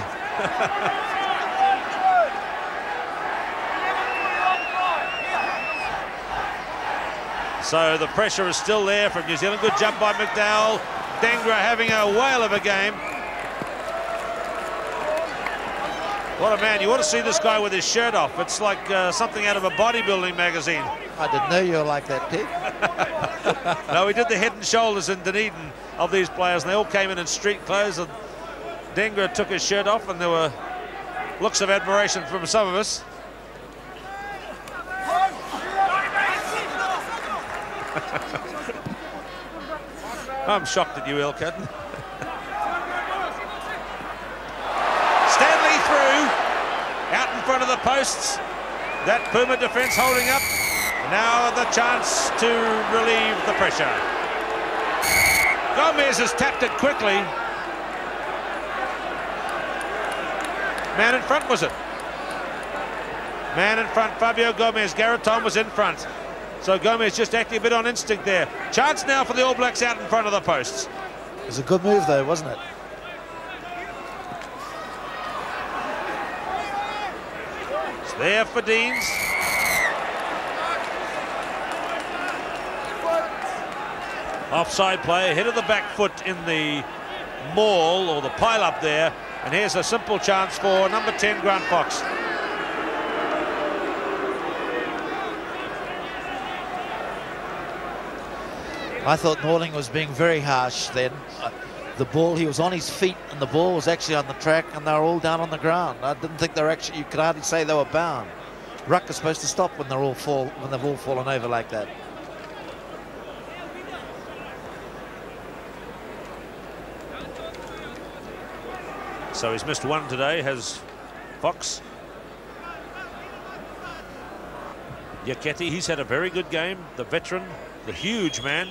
So the pressure is still there from New Zealand. Good jump by McDowell. Dengra having a whale of a game. What a man. You want to see this guy with his shirt off. It's like something out of a bodybuilding magazine. I didn't know you were like that, Pete. No, we did the head and shoulders in Dunedin of these players, and they all came in street clothes, and Dengra took his shirt off, and there were looks of admiration from some of us. I'm shocked at you, Elkadden. Stanley through, out in front of the posts. That Puma defence holding up. Now the chance to relieve the pressure. Gomez has tapped it quickly. Man in front, was it? Man in front, Fabio Gomez. Garrett Tom was in front. So Gomez just acting a bit on instinct there. Chance now for the All Blacks out in front of the posts. It was a good move though, wasn't it? It's there for Deans. Offside play, hit of the back foot in the maul or the pile up there. And here's a simple chance for number 10, Grant Fox. I thought Norling was being very harsh then. The ball, he was on his feet and the ball was actually on the track and they were all down on the ground. I didn't think they were actually, you could hardly say they were bound. Ruck is supposed to stop when they've all fallen over like that. So he's missed one today, has Fox. Yaketi, he's had a very good game. The veteran, the huge man.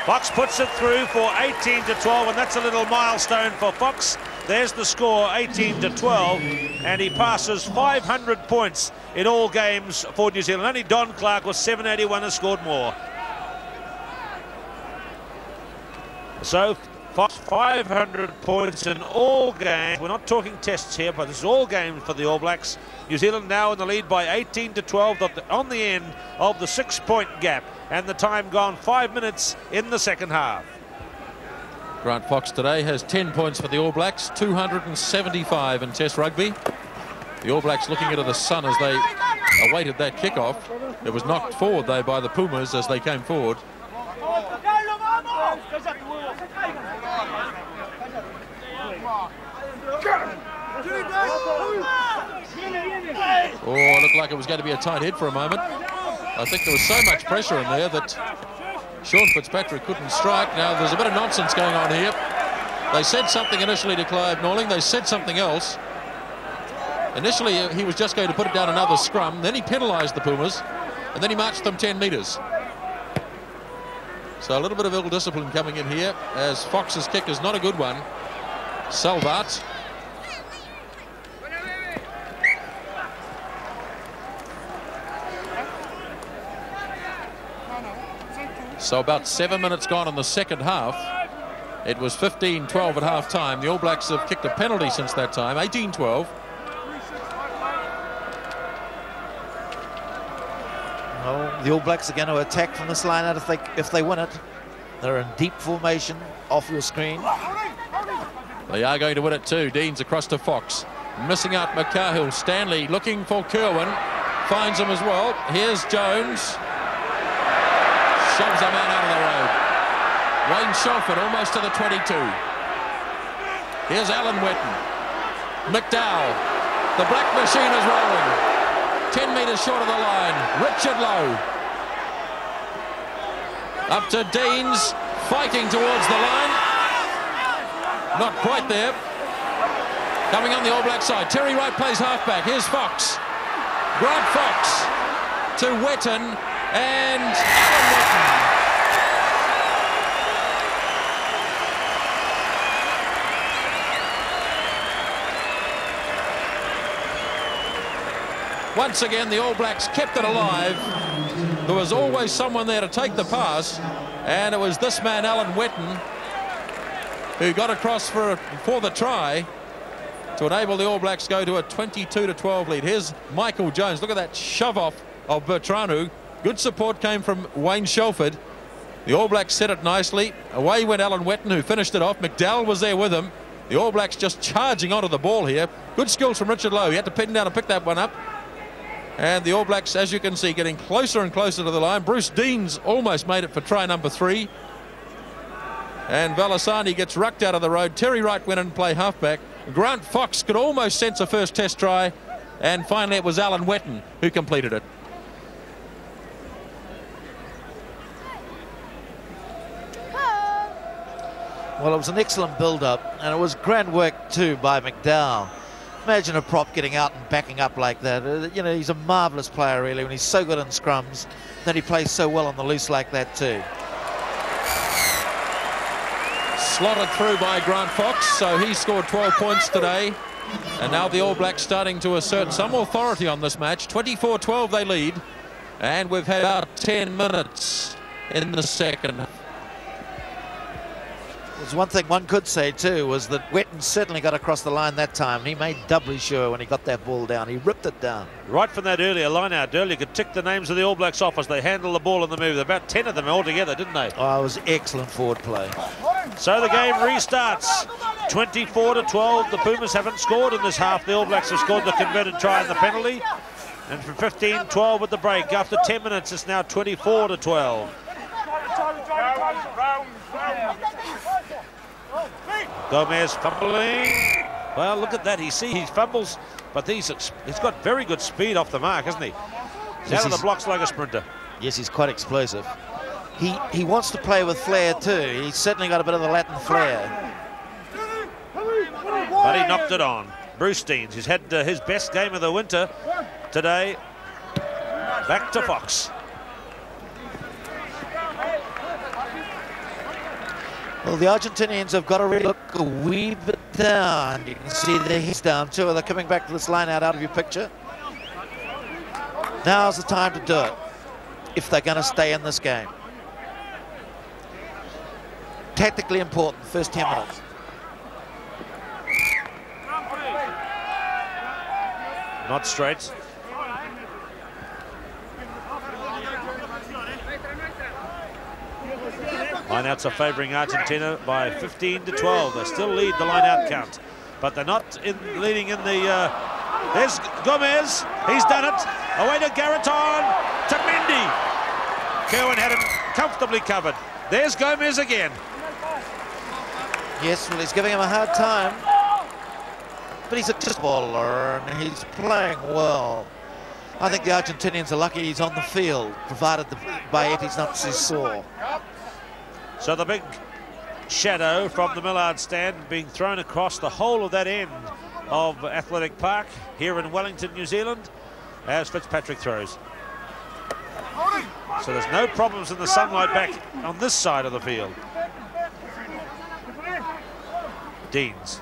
Fox puts it through for 18-12, and that's a little milestone for Fox. There's the score, 18-12, and he passes 500 points in all games for New Zealand. Only Don Clark with 781 has scored more. So Fox 500 points in all games. We're not talking tests here, but this is all games for the All Blacks. New Zealand now in the lead by 18-12 on the end of the 6-point gap, and the time gone 5 minutes in the second half. Grant Fox today has 10 points for the All Blacks, 275 in Test rugby. The All Blacks looking into the sun as they awaited that kickoff. It was knocked forward though by the Pumas as they came forward. Oh, it looked like it was going to be a tight hit for a moment. I think there was so much pressure in there that Sean Fitzpatrick couldn't strike. Now there's a bit of nonsense going on here. They said something initially to Clive Norling. They said something else. Initially he was just going to put it down another scrum. Then he penalised the Pumas. And then he marched them 10 metres. So a little bit of ill discipline coming in here as Fox's kick is not a good one. Salvat. So about 7 minutes gone in the second half. It was 15-12 at half time. The All Blacks have kicked a penalty since that time, 18-12. Well, the All Blacks are going to attack from this line out if they win it. They're in deep formation off your screen. They are going to win it too. Deans across to Fox. Missing out McCahill. Stanley looking for Kerwin. Finds him as well. Here's Jones. Shoves a man out of the road. Wayne Shelford almost to the 22. Here's Alan Wetton. McDowell. The black machine is rolling. 10 metres short of the line. Richard Lowe. Up to Deans. Fighting towards the line. Not quite there. Coming on the All Black side. Terry Wright plays halfback. Here's Fox. Grant Fox. to Wetton, and Alan Wetton. Once again, the All Blacks kept it alive. There was always someone there to take the pass, and it was this man, Alan Wetton, who got across for the try to enable the All Blacks go to a 22-12 lead. Here's Michael Jones. Look at that shove off of Bertranu. Good support came from Wayne Shelford. The All Blacks set it nicely. Away went Alan Wetton, who finished it off. McDowell was there with him. The All Blacks just charging onto the ball here. Good skills from Richard Lowe. He had to pin down and pick that one up. And the All Blacks, as you can see, getting closer and closer to the line. Bruce Deans almost made it for try number 3. And Valasani gets rucked out of the road. Terry Wright went in and play halfback. Grant Fox could almost sense a first test try. And finally it was Alan Wetton who completed it. Well, it was an excellent build-up, and it was grand work too by McDowell. Imagine a prop getting out and backing up like that. You know, he's a marvellous player really when he's so good in scrums. Then he plays so well on the loose like that too. Slotted through by Grant Fox, so he scored 12 points today. And now the All Blacks starting to assert some authority on this match. 24-12 they lead, and we've had about 10 minutes in the second. There's one thing one could say too, was that Wetton certainly got across the line that time. He made doubly sure when he got that ball down. He ripped it down. Right from that earlier line out, Earl, you could tick the names of the All Blacks off as they handle the ball in the move. About 10 of them altogether, didn't they? Oh, it was excellent forward play. So the game restarts. 24-12. The Pumas haven't scored in this half. The All Blacks have scored the converted try and the penalty. And from 15-12 with the break. After 10 minutes, it's now 24-12. Gomez fumbling. Well, look at that. He fumbles, but he's got very good speed off the mark, hasn't he? He's out of the blocks like a sprinter. Yes, he's quite explosive. He wants to play with flair too. He's certainly got a bit of the Latin flair. But he knocked it on. Bruce Deans, who's had his best game of the winter today. Back to Fox. Well, the Argentinians have got to really look a wee bit down. You can see their heads down too. They're coming back to this line out of your picture. Now's the time to do it if they're going to stay in this game. Tactically important, first 10 minutes. Not straight. Lineouts are favouring Argentina by 15-12. They still lead the lineout count, but they're not leading in the... there's Gomez. He's done it. Away to Garreton. To Mendy. Kerwin had him comfortably covered. There's Gomez again. Yes, well, he's giving him a hard time. But he's a test baller and he's playing well. I think the Argentinians are lucky he's on the field, provided the Baeti's not so sore. So the big shadow from the Millard stand being thrown across the whole of that end of Athletic Park here in Wellington, New Zealand, as Fitzpatrick throws. So there's no problems in the sunlight back on this side of the field. Deans.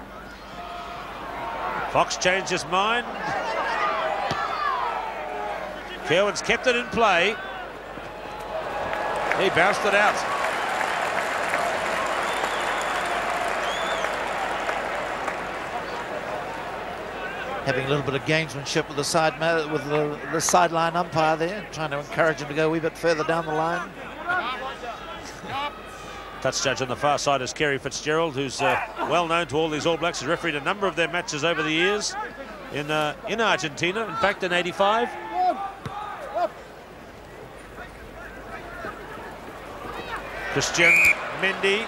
Fox changed his mind. Kerwin's kept it in play. He bounced it out. Having a little bit of gamesmanship with the sideline umpire there, trying to encourage him to go a wee bit further down the line. Touch judge on the far side is Kerry Fitzgerald, who's well known to all these All Blacks. He's refereed a number of their matches over the years in Argentina, in fact in '85. Christian Mendy,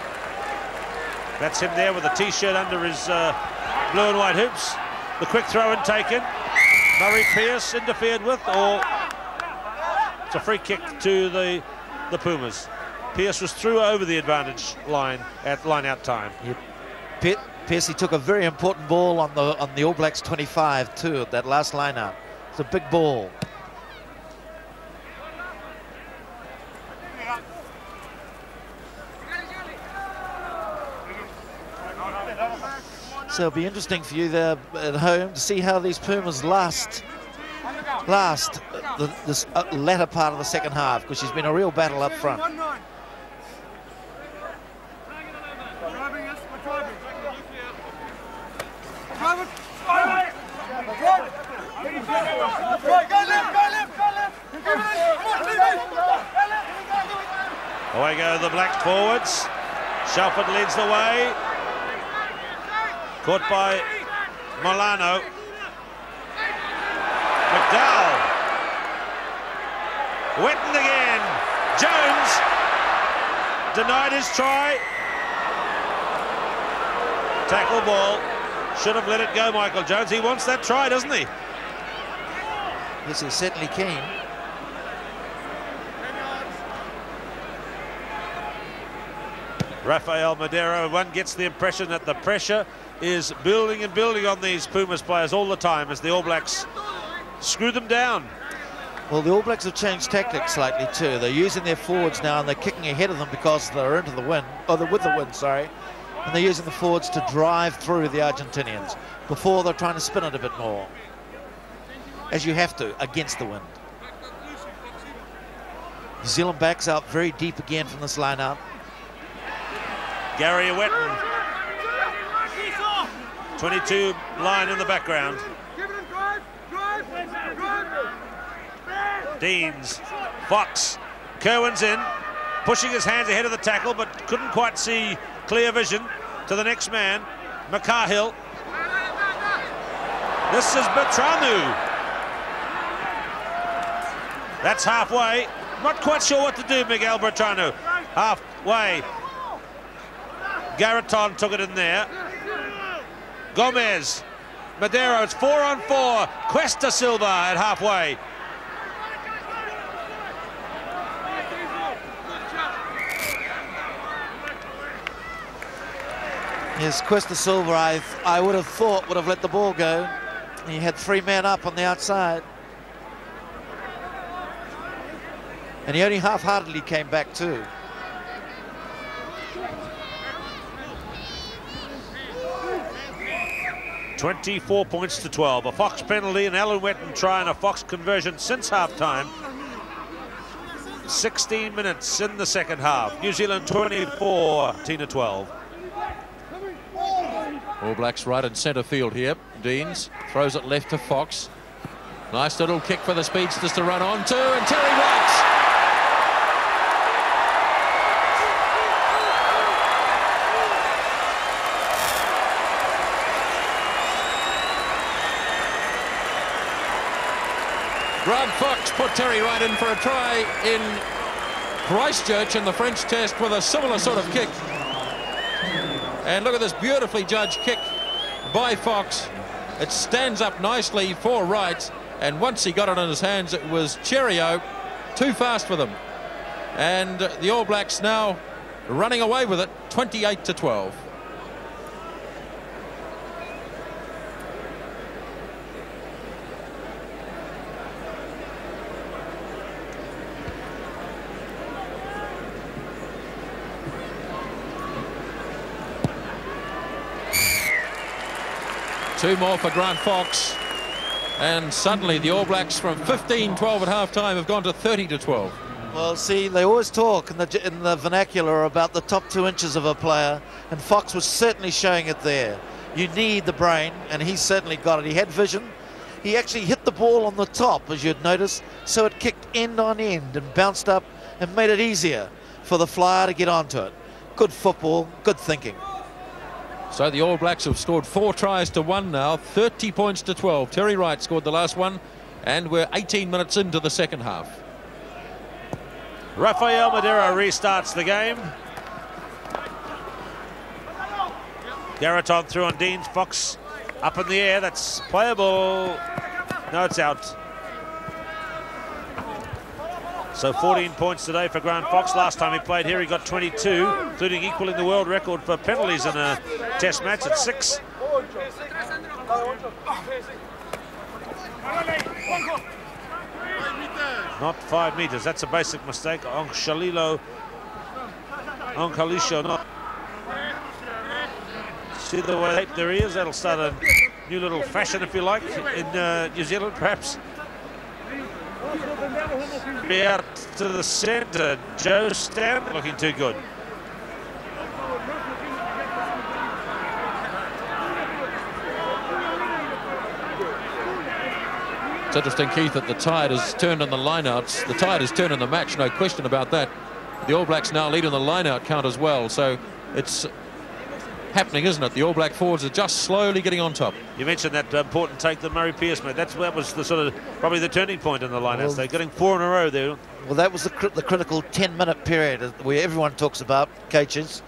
that's him there with a t-shirt under his blue and white hoops. The quick throw in taken. Murray Pearce interfered with, or it's a free kick to the Pumas. Pearce was through over the advantage line at line-out time. Yep. Pearce, he took a very important ball on the All Blacks 25 too, at that last line-out. It's a big ball. So it'll be interesting for you there at home to see how these Pumas last this latter part of the second half, because she's been a real battle up front. Away go the black forwards. Shelford leads the way. Caught by Milano. McDowell. Wetton again. Jones denied his try. Tackle ball. Should have let it go, Michael Jones. He wants that try, doesn't he? Yes, he's certainly keen. Rafael Madero, one gets the impression that the pressure is building and building on these Pumas players all the time as the All Blacks screw them down. Well, the All Blacks have changed tactics slightly too. They're using their forwards now and they're kicking ahead of them because they're into the wind, or they're with the wind, sorry. And they're using the forwards to drive through the Argentinians. Before, they're trying to spin it a bit more, as you have to, against the wind. New Zealand backs out very deep again from this line-out. Gary Wetton. 22 line in the background. Deans, Fox, Kerwin's in, pushing his hands ahead of the tackle, but couldn't quite see clear vision to the next man, McCahill. This is Bertranu. That's halfway. Not quite sure what to do, Miguel Bertranu. Halfway. Garreton took it in there. Gomez. Madero, it's 4-on-4. Cuesta Silva at halfway. Yes, Cuesta Silva, I would have thought would have let the ball go. He had 3 men up on the outside. And he only half-heartedly came back too. $24 points to 12. A Fox penalty, and Alan Wetton trying a Fox conversion since half-time. 16 minutes in the second half. New Zealand 24, Argentina 12. All Blacks right in centre field here. Deans throws it left to Fox. Nice little kick for the speedsters to run on to, and Terry Wright. Grant Fox put Terry Wright in for a try in Christchurch in the French Test with a similar sort of kick. And look at this beautifully judged kick by Fox. It stands up nicely for Wright, and once he got it in his hands, it was Cheerio. Too fast for them. And the All Blacks now running away with it, 28-12. Two more for Grant Fox, and suddenly the All Blacks from 15-12 at half-time have gone to 30-12. Well, see, they always talk in the vernacular about the top 2 inches of a player, and Fox was certainly showing it there. You need the brain, and he certainly got it. He had vision. He actually hit the ball on the top, as you'd notice, so it kicked end on end and bounced up and made it easier for the flyer to get onto it. Good football, good thinking. So the All Blacks have scored 4 tries to 1 now, 30 points to 12. Terry Wright scored the last one, and we're 18 minutes into the second half. Rafael Madero restarts the game. Garreton through on Deans. Fox up in the air. That's playable. No, it's out. So 14 points today for Grant Fox. Last time he played here, he got 22, including equaling the world record for penalties in a test match at 6. Not 5 meters. That's a basic mistake. Onkalisho, not See the way there he is? That'll start a new little fashion, if you like, in New Zealand, perhaps. Be out to the centre. Joe Stanley looking too good. It's interesting, Keith, that the tide has turned in the lineouts. The tide has turned in the match, no question about that. The All Blacks now lead in the lineout count as well, so it's happening, isn't it? The All Black forwards are just slowly getting on top. You mentioned that important take that Murray Pearce made. That was the sort of probably the turning point in the lineouts. Well, They're getting 4 in a row there. Well, that was the critical 10-minute period where everyone talks about coaches.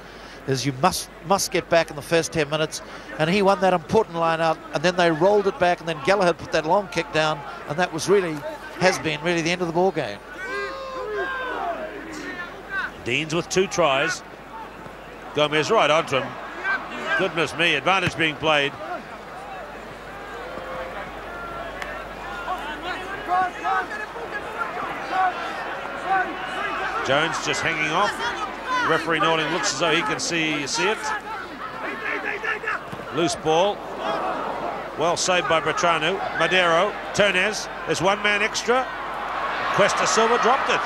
Is you must get back in the first 10 minutes, and he won that important line out, and then they rolled it back, and then Gallagher put that long kick down, and that was has been the end of the ball game. Deans with 2 tries. Gomez right onto him. Goodness me, advantage being played. Jones just hanging off. Referee Norling looks as though he can see it. Loose ball. Well saved by Bertranu. Madero, Tonez. There's one man extra. Cuesta Silva dropped it.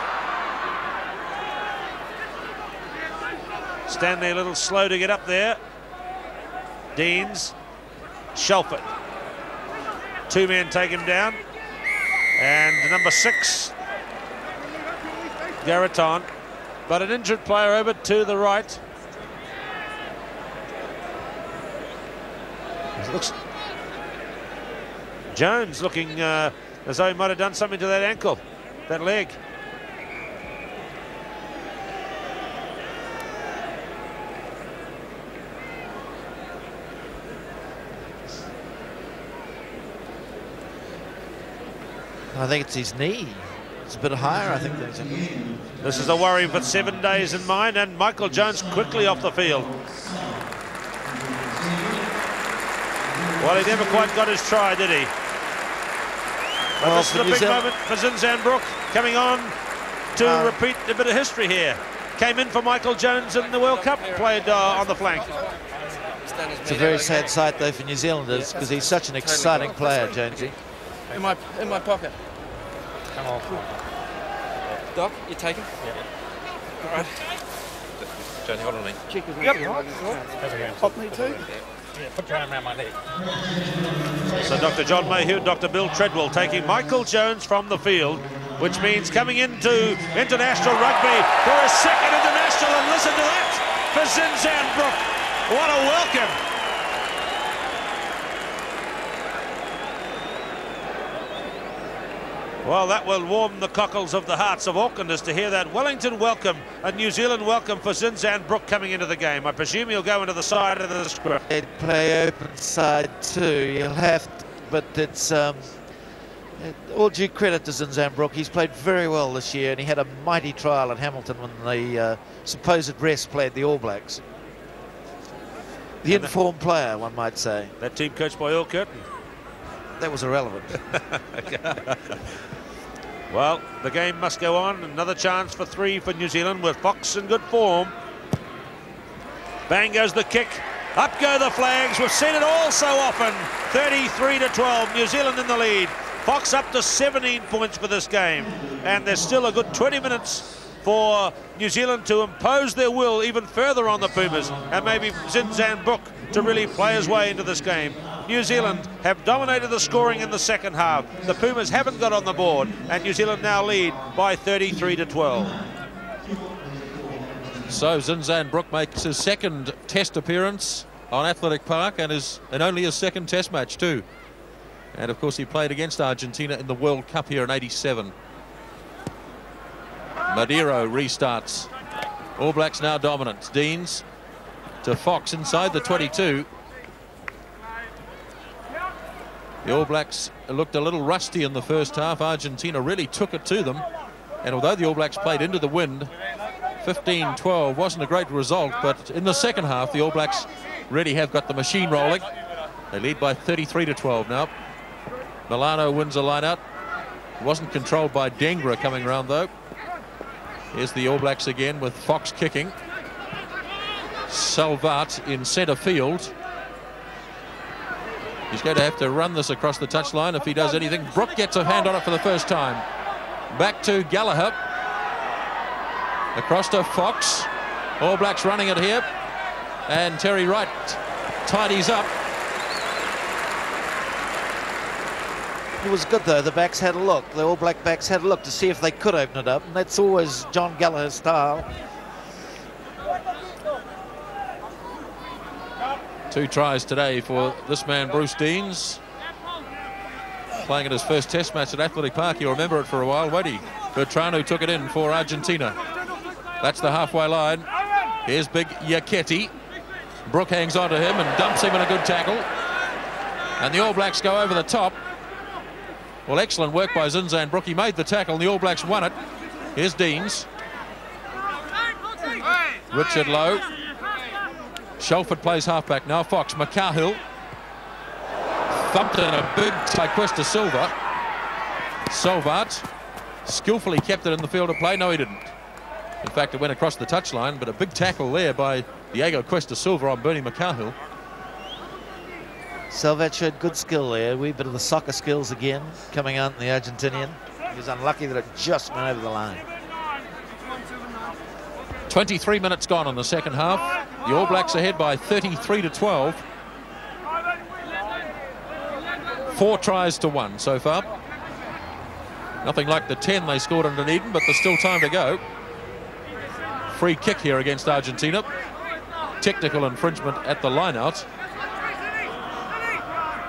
Stanley a little slow to get up there. Deans, Shelford. 2 men take him down. And number 6, Garaton. But an injured player over to the right. Looks Jones looking as though he might have done something to that ankle, that leg. I think it's his knee. It's a bit higher, I think. This is a worry for 7 days in mind, and Michael Jones quickly off the field. Well, he never quite got his try, did he? But Well, this is a big moment for Zinzanbrook, coming on to repeat a bit of history here. Came in for Michael Jones in the World Cup, played on the flank. It's a very sad sight, though, for New Zealanders, because he's such an exciting player, Jonesy. In my pocket. Come on. Doc, you take him? Yeah. All right. Johnny, hold on me. Yep. Pop me too? Yeah, put your arm around my neck. So Dr. John Mayhew, Dr. Bill Treadwell taking Michael Jones from the field, which means coming into international rugby for his 2nd international, and listen to that for Zinzanbrook. What a welcome. Well, that will warm the cockles of the hearts of Aucklanders to hear that Wellington welcome, a New Zealand welcome for Zinzanbrook coming into the game. I presume he'll go into the side of the scrum. They'd play open side too. You'll have to, but it's all due credit to Zinzanbrook. He's played very well this year, and he had a mighty trial at Hamilton when the supposed rest played the All Blacks. The informed player, one might say. That team coached by Earl Curtin. That was irrelevant. Well, the game must go on. Another chance for 3 for New Zealand with Fox in good form. Bang goes the kick. Up go the flags. We've seen it all so often. 33-12. New Zealand in the lead. Fox up to 17 points for this game. And there's still a good 20 minutes for New Zealand to impose their will even further on the Pumas. And maybe Zinzanbrook to really play his way into this game. New Zealand have dominated the scoring in the second half. The Pumas haven't got on the board, and New Zealand now lead by 33-12. So Zinzanbrook makes his 2nd test appearance on Athletic Park and only his 2nd test match too. And of course he played against Argentina in the World Cup here in '87. Madero restarts. All Blacks now dominant. Deans to Fox inside the 22. The All Blacks looked a little rusty in the first half. Argentina really took it to them. And although the All Blacks played into the wind, 15-12 wasn't a great result. But in the second half, the All Blacks really have got the machine rolling. They lead by 33-12 now. Milano wins a line out. It wasn't controlled by Dengra coming round, though. Here's the All Blacks again with Fox kicking. Salvat in centre field. He's going to have to run this across the touchline if he does anything. Brook gets a hand on it for the first time. Back to Gallagher. Across to Fox. All Blacks running it here. And Terry Wright tidies up. It was good, though. The backs had a look. The All Black backs had a look to see if they could open it up. And that's always John Gallagher's style. 2 tries today for this man, Bruce Deans. Playing in his first test match at Athletic Park. You'll remember it for a while, won't he? Bertrand took it in for Argentina. That's the halfway line. Here's big Yaketti. Brook hangs on to him and dumps him in a good tackle. And the All Blacks go over the top. Well, excellent work by Zinzan Brook. He made the tackle and the All Blacks won it. Here's Deans. Richard Lowe. Shelford plays halfback now. Fox, McCahill. Thumped in a big by Questa Silva. Solvart skillfully kept it in the field of play. No, he didn't. In fact, it went across the touchline, but a big tackle there by Diego Questa Silva on Bernie McCahill. Salvat showed good skill there. A wee bit of the soccer skills again coming out in the Argentinian. He was unlucky that it just went over the line. 23 minutes gone in the second half. The All Blacks ahead by 33-12. 4 tries to 1 so far. Nothing like the 10 they scored in Dunedin, but there's still time to go. Free kick here against Argentina. Technical infringement at the line-out.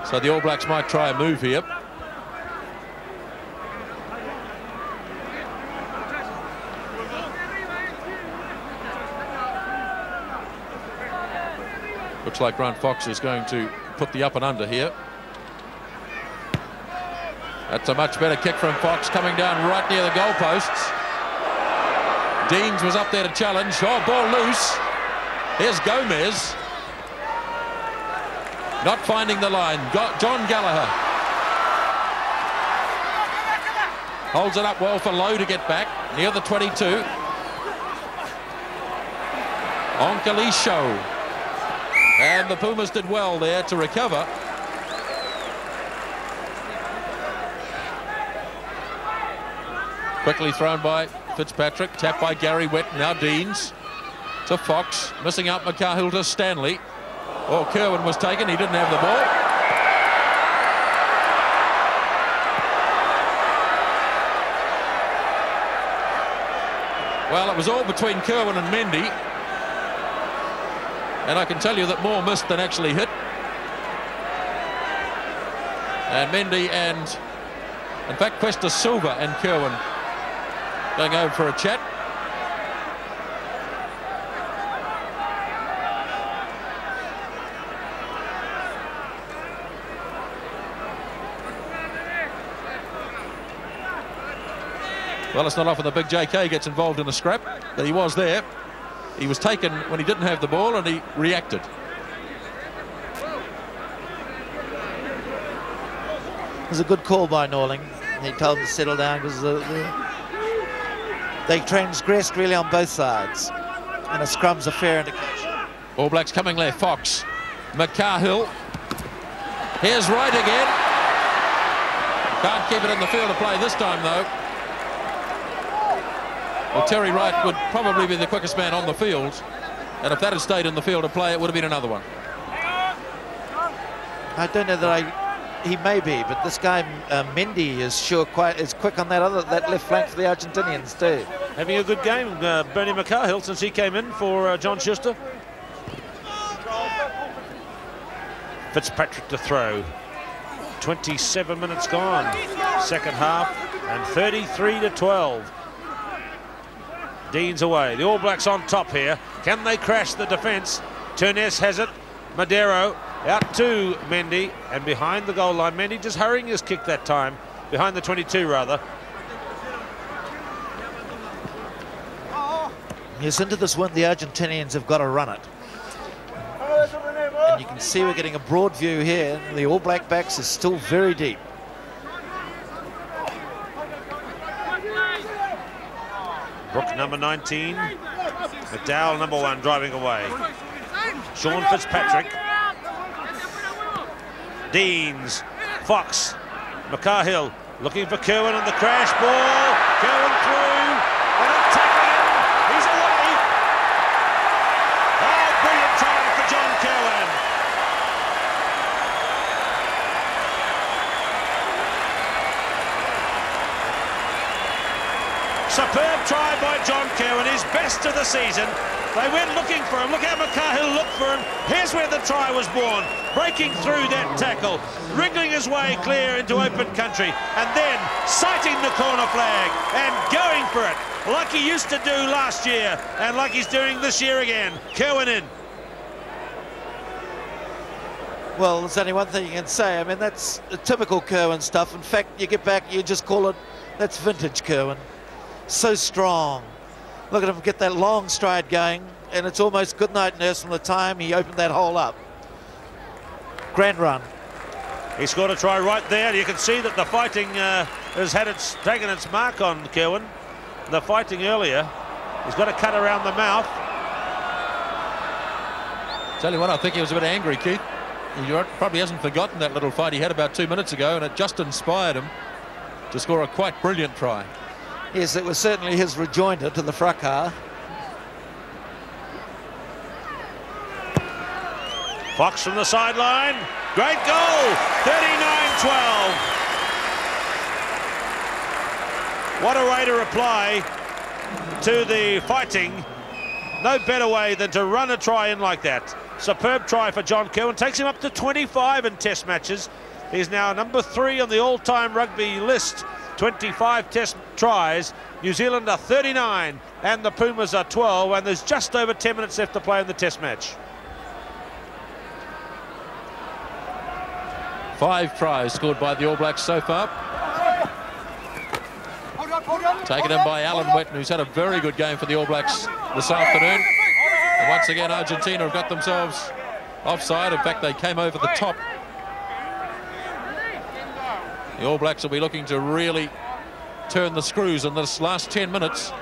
So the All Blacks might try a move here. Looks like Grant Fox is going to put the up and under here. That's a much better kick from Fox, coming down right near the goalposts. Deans was up there to challenge. Oh, ball loose. Here's Gomez. Not finding the line. John Gallagher holds it up well for Lowe to get back near the 22. Onkalisho. And the Pumas did well there to recover. Quickly thrown by Fitzpatrick. Tapped by Gary Witt. Now Deans to Fox. Missing out McCahill to Stanley. Oh, Kerwin was taken. He didn't have the ball. Well, it was all between Kerwin and Mendy. And I can tell you that more missed than actually hit. And Mendy and, in fact, Questa Silva and Kerwin going over for a chat. Well, it's not often the big JK gets involved in a scrap, but he was there. He was taken when he didn't have the ball and he reacted. It was a good call by Norling. He told him to settle down because they transgressed really on both sides. And a scrum's a fair indication. All Blacks coming left. Fox. McCahill. Here's Wright again. Can't keep it in the field of play this time, though. Well, Terry Wright would probably be the quickest man on the field, and if that had stayed in the field of play, it would have been another one. I don't know that he may be, but this guy Mendy is quick on that left flank for the Argentinians too. Having a good game, Bernie McCahill, since he came in for John Schuster. Fitzpatrick to throw. 27 minutes gone, second half, and 33-12. Deans away. The All Blacks on top here. Can they crash the defence? Turness has it. Madero out to Mendy and behind the goal line. Mendy just hurrying his kick that time. Behind the 22 rather. Yes, into this one, the Argentinians have got to run it. And you can see we're getting a broad view here. The All Black backs is still very deep. Brook, number 19. McDowell, number 1, driving away. Sean Fitzpatrick. Deans, Fox, McCarhill looking for Kerwin on the crash ball. Kerwin through, and a tackle. He's away. Oh, brilliant try for John Kerwin. Superb try by John Kerwin, his best of the season. They went looking for him. Look how McCarhill looked for him. Here's where the try was born. Breaking through that tackle, wriggling his way clear into open country, and then sighting the corner flag and going for it, like he used to do last year and like he's doing this year again. Kerwin in. Well, there's only one thing you can say. I mean, that's the typical Kerwin stuff. In fact, you get back, you just call it, that's vintage Kerwin. So strong. Look at him get that long stride going, and it's almost good night nurse from the time he opened that hole up. Grand run. He scored a try right there. You can see that the fighting has taken its mark on Kerwin. The fighting earlier. He's got a cut around the mouth. Tell you what, I think he was a bit angry, Keith. He probably hasn't forgotten that little fight he had about 2 minutes ago, and it just inspired him to score a quite brilliant try. Yes, it was certainly his rejoinder to the fracas. Fox from the sideline. Great goal. 39-12. What a way to reply to the fighting. No better way than to run a try in like that. Superb try for John Kerwin. Takes him up to 25 in test matches. He's now number 3 on the all-time rugby list. 25 test tries. New Zealand are 39 and the Pumas are 12, and there's just over 10 minutes left to play in the test match. 5 tries scored by the All Blacks so far. Taken in by Alan Wetton, who's had a very good game for the All Blacks this afternoon. And once again, Argentina have got themselves offside. In fact, they came over the top. The All Blacks will be looking to really turn the screws in this last 10 minutes.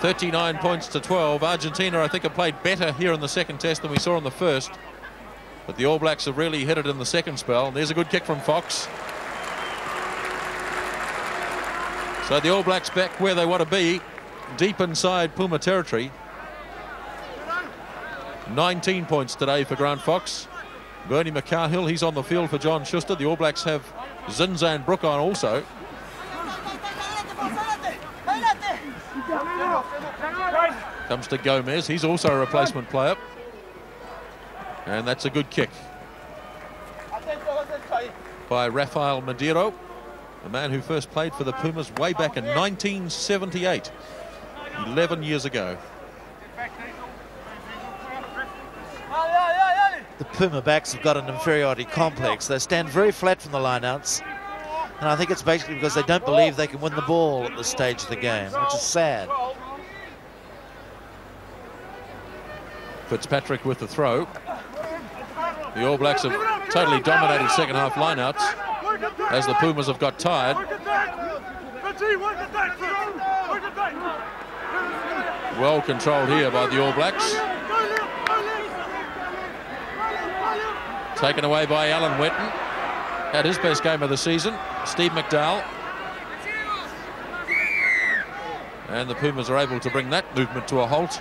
39 points to 12. Argentina, I think, have played better here in the second test than we saw in the first. But the All Blacks have really hit it in the second spell. There's a good kick from Fox. So the All Blacks back where they want to be, deep inside Puma territory. 19 points today for Grant Fox. Bernie McCarhill, he's on the field for John Schuster. The All Blacks have Zinzan Brook on also. Comes to Gomez, he's also a replacement player. And that's a good kick by Rafael Madeiro, the man who first played for the Pumas way back in 1978, 11 years ago. The Puma backs have got an inferiority complex. They stand very flat from the lineouts, and I think it's basically because they don't believe they can win the ball at this stage of the game, which is sad. Fitzpatrick with the throw. The All Blacks have totally dominated second half lineouts as the Pumas have got tired. Well controlled here by the All Blacks. Taken away by Alan Wetton. Had his best game of the season. Steve McDowell. And the Pumas are able to bring that movement to a halt.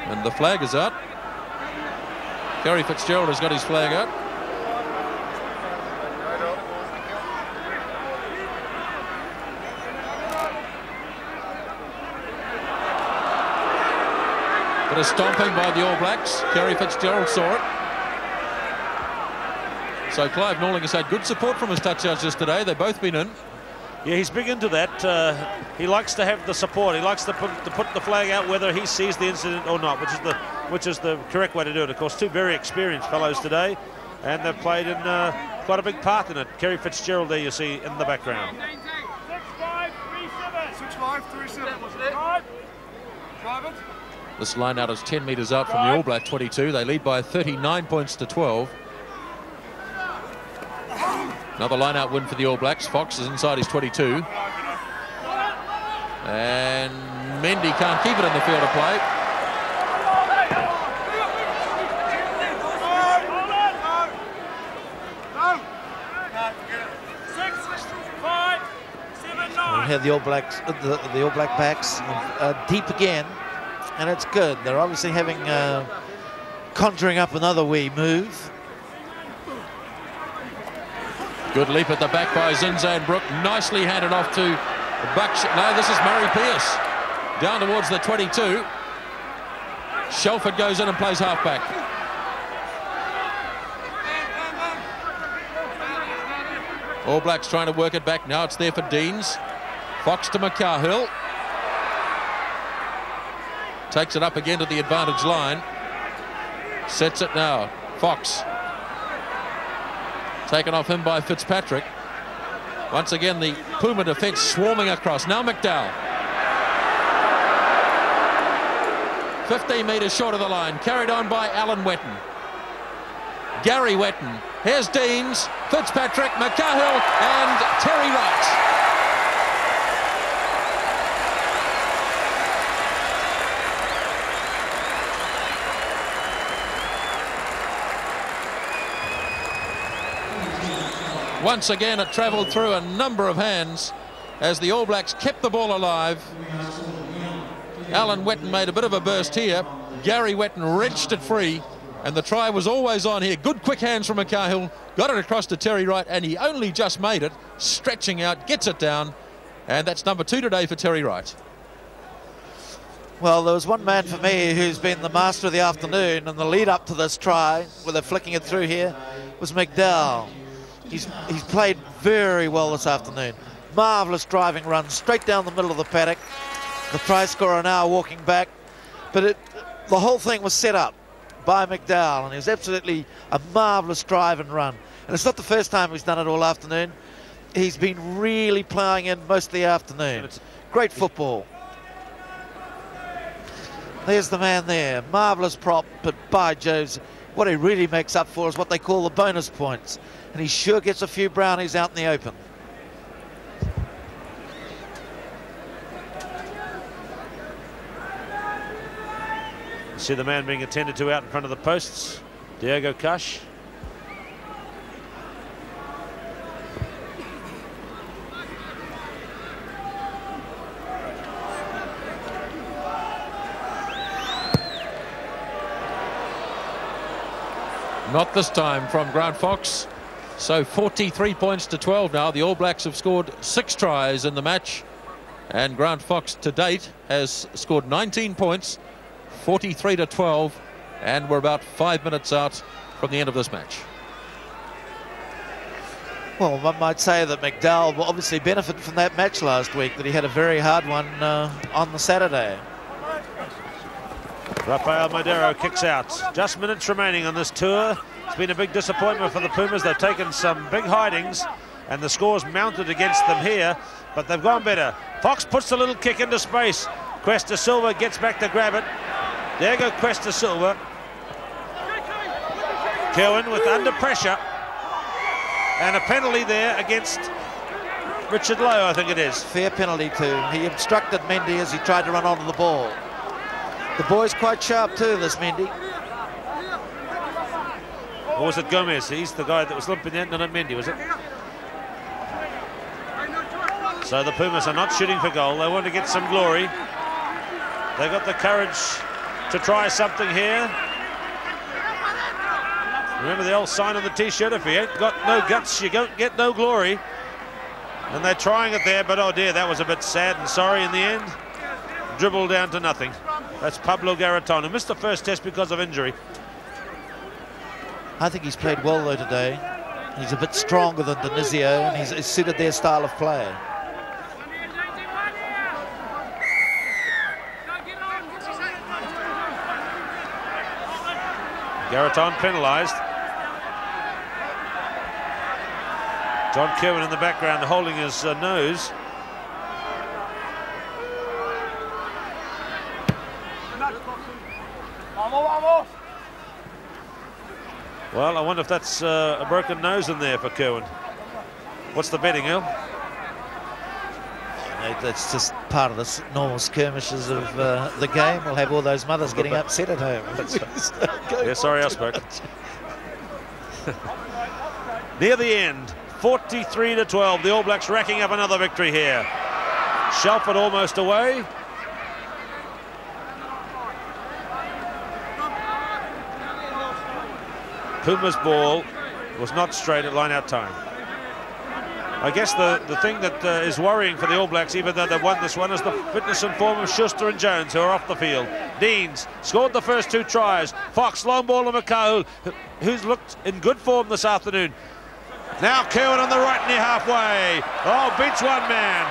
And the flag is out. Kerry Fitzgerald has got his flag out. Bit of stomping by the All Blacks. Kerry Fitzgerald saw it. So Clive Norling has had good support from his touch judges today. They've both been in. Yeah, he's big into that. He likes to have the support. He likes to put the flag out whether he sees the incident or not, which is the correct way to do it. Of course, two very experienced fellows today, and they've played in quite a big part in it. Kerry Fitzgerald there you see in the background. 6-5-3-7. This line out is 10 metres out from the All Black 22. They lead by 39 points to 12. Another line-out win for the All Blacks. Fox is inside his 22. And Mendy can't keep it in the field of play. here the All Blacks, the All Black backs deep again, and it's good. They're obviously having conjuring up another wee move. Good leap at the back by Zinzan Brook. Nicely handed off to Buck. No, this is Murray Pearce. Down towards the 22. Shelford goes in and plays halfback. All Blacks trying to work it back now. It's there for Deans. Fox to McCahill. Takes it up again to the advantage line. Sets it now. Fox. Taken off him by Fitzpatrick. Once again, the Puma defence swarming across. Now McDowell. 15 metres short of the line. Carried on by Alan Wetton. Gary Wetton. Here's Deans, Fitzpatrick, McCahill and Terry Wright. Once again, it travelled through a number of hands as the All Blacks kept the ball alive. Alan Wetton made a bit of a burst here. Gary Wetton wrenched it free, and the try was always on here. Good quick hands from McCahill, got it across to Terry Wright, and he only just made it, stretching out, gets it down, and that's number 2 today for Terry Wright. Well, there was one man for me who's been the master of the afternoon, and the lead up to this try, where they're flicking it through here, was McDowell. He's played very well this afternoon. Marvellous driving run straight down the middle of the paddock. The try scorer now walking back, but the whole thing was set up by McDowell, and it was absolutely a marvellous drive and run. And it's not the first time he's done it all afternoon. He's been really ploughing in most of the afternoon. Great football. There's the man there. Marvellous prop, but by Jove's, what he really makes up for is what they call the bonus points. And he sure gets a few brownies out in the open. See the man being attended to out in front of the posts, Diego Cush. Not this time from Grant Fox. So 43 points to 12 now. The All Blacks have scored 6 tries in the match, and Grant Fox to date has scored 19 points, 43 to 12, and we're about 5 minutes out from the end of this match. Well, one might say that McDowell will obviously benefit from that match last week, that he had a very hard one on the Saturday. Rafael Madero kicks out. Just minutes remaining on this tour. It's been a big disappointment for the Pumas. They've taken some big hidings, and the score's mounted against them here, but they've gone better. Fox puts a little kick into space. Cuesta Silva gets back to grab it. Diego Cuesta Silva. Kerwin with under pressure, and a penalty there against Richard Lowe, I think it is. Fair penalty too. He obstructed Mendy as he tried to run onto the ball. The boy's quite sharp too, this Mendy. Or was it Gomez? He's the guy that was limping in, not Mendy, was it? So the Pumas are not shooting for goal. They want to get some glory. They've got the courage to try something here. Remember the old sign on the t-shirt, if you ain't got no guts, you don't get no glory. And they're trying it there, but oh dear, that was a bit sad and sorry in the end. Dribbled down to nothing. That's Pablo Garatón, who missed the first test because of injury. I think he's played well though today. He's a bit stronger than Denizio, and he's suited their style of play. Garatón penalised. John Kerwin in the background holding his nose. Well, I wonder if that's a broken nose in there for Kerwin. What's the betting, Earl? That's just part of the normal skirmishes of the game. We'll have all those mothers getting upset at home. Yeah, sorry, I spoke. Near the end, 43 to 12. The All Blacks racking up another victory here. Shelford almost away. Pumas' ball was not straight at line-out time. I guess the thing that is worrying for the All Blacks, even though they've won this one, is the fitness and form of Schuster and Jones, who are off the field. Deans scored the first 2 tries. Fox, long ball to McCahill, who's looked in good form this afternoon. Now Kerwin on the right near halfway. Oh, beats one man.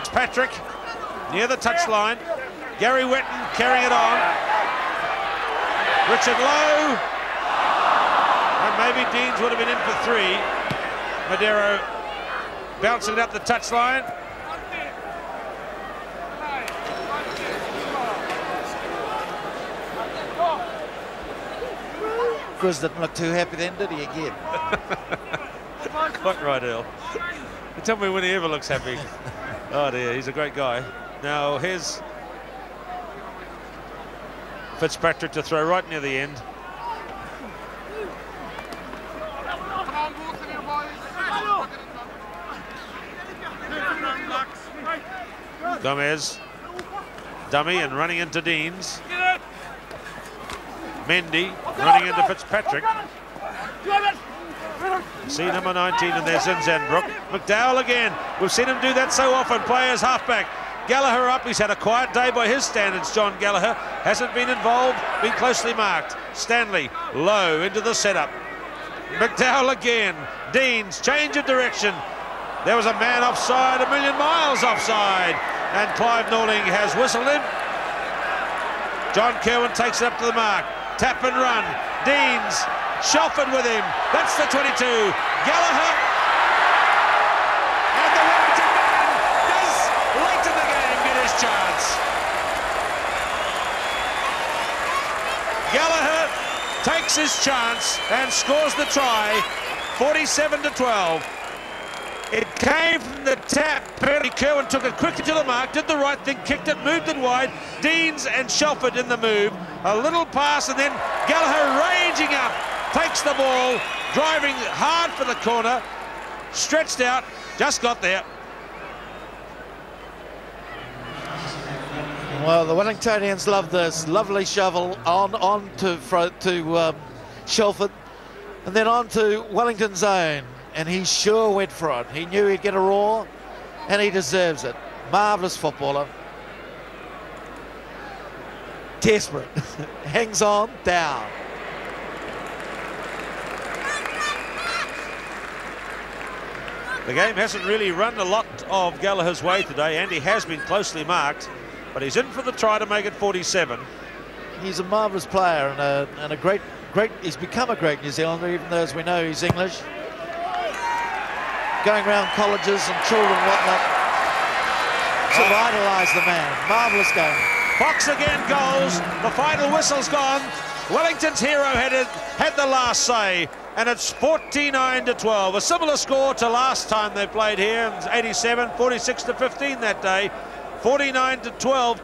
It's Patrick near the touchline. Gary Wetton carrying it on. Richard Lowe. And maybe Deans would have been in for 3. Madero bouncing it up the touchline. Chris didn't look too happy then, did he, again? Quite right, Earl. Tell me when he ever looks happy. Oh dear, he's a great guy. Now here's Fitzpatrick to throw right near the end. Gomez, dummy and running into Deans. Mendy running into Fitzpatrick. See number 19, and there's Zinzenbrook. McDowell again. We've seen him do that so often. Play as halfback. Gallagher up. He's had a quiet day by his standards, John Gallagher. Hasn't been involved, been closely marked. Stanley low into the setup. McDowell again. Deans, change of direction. There was a man offside, a million miles offside. And Clive Norling has whistled him. John Kerwin takes it up to the mark. Tap and run. Deans, Shelford with him. That's the 22. Gallagher. And the Wellington man does, late in the game, get his chance. Gallagher takes his chance and scores the try. 47-12. It came from the tap. Kerwin took it quickly to the mark, did the right thing, kicked it, moved it wide. Deans and Shelford in the move. A little pass, and then Gallagher raging up, takes the ball, driving hard for the corner, stretched out, just got there. Well, the Wellingtonians love this. Lovely shovel on to Shelford, and then on to Wellington's own. And he sure went for it. He knew he'd get a roar, and he deserves it. Marvellous footballer. Desperate. Hangs on, down. The game hasn't really run a lot of Gallagher's way today, and he has been closely marked, but he's in for the try to make it 47. He's a marvellous player and a great, he's become a great New Zealander, even though, as we know, he's English. Going around colleges and children and whatnot to idolised the man. Marvellous game. Fox again goals. The final whistle's gone. Wellington's hero had the last say, and it's 49-12. A similar score to last time they played here in 87, 46-15 that day. 49-12.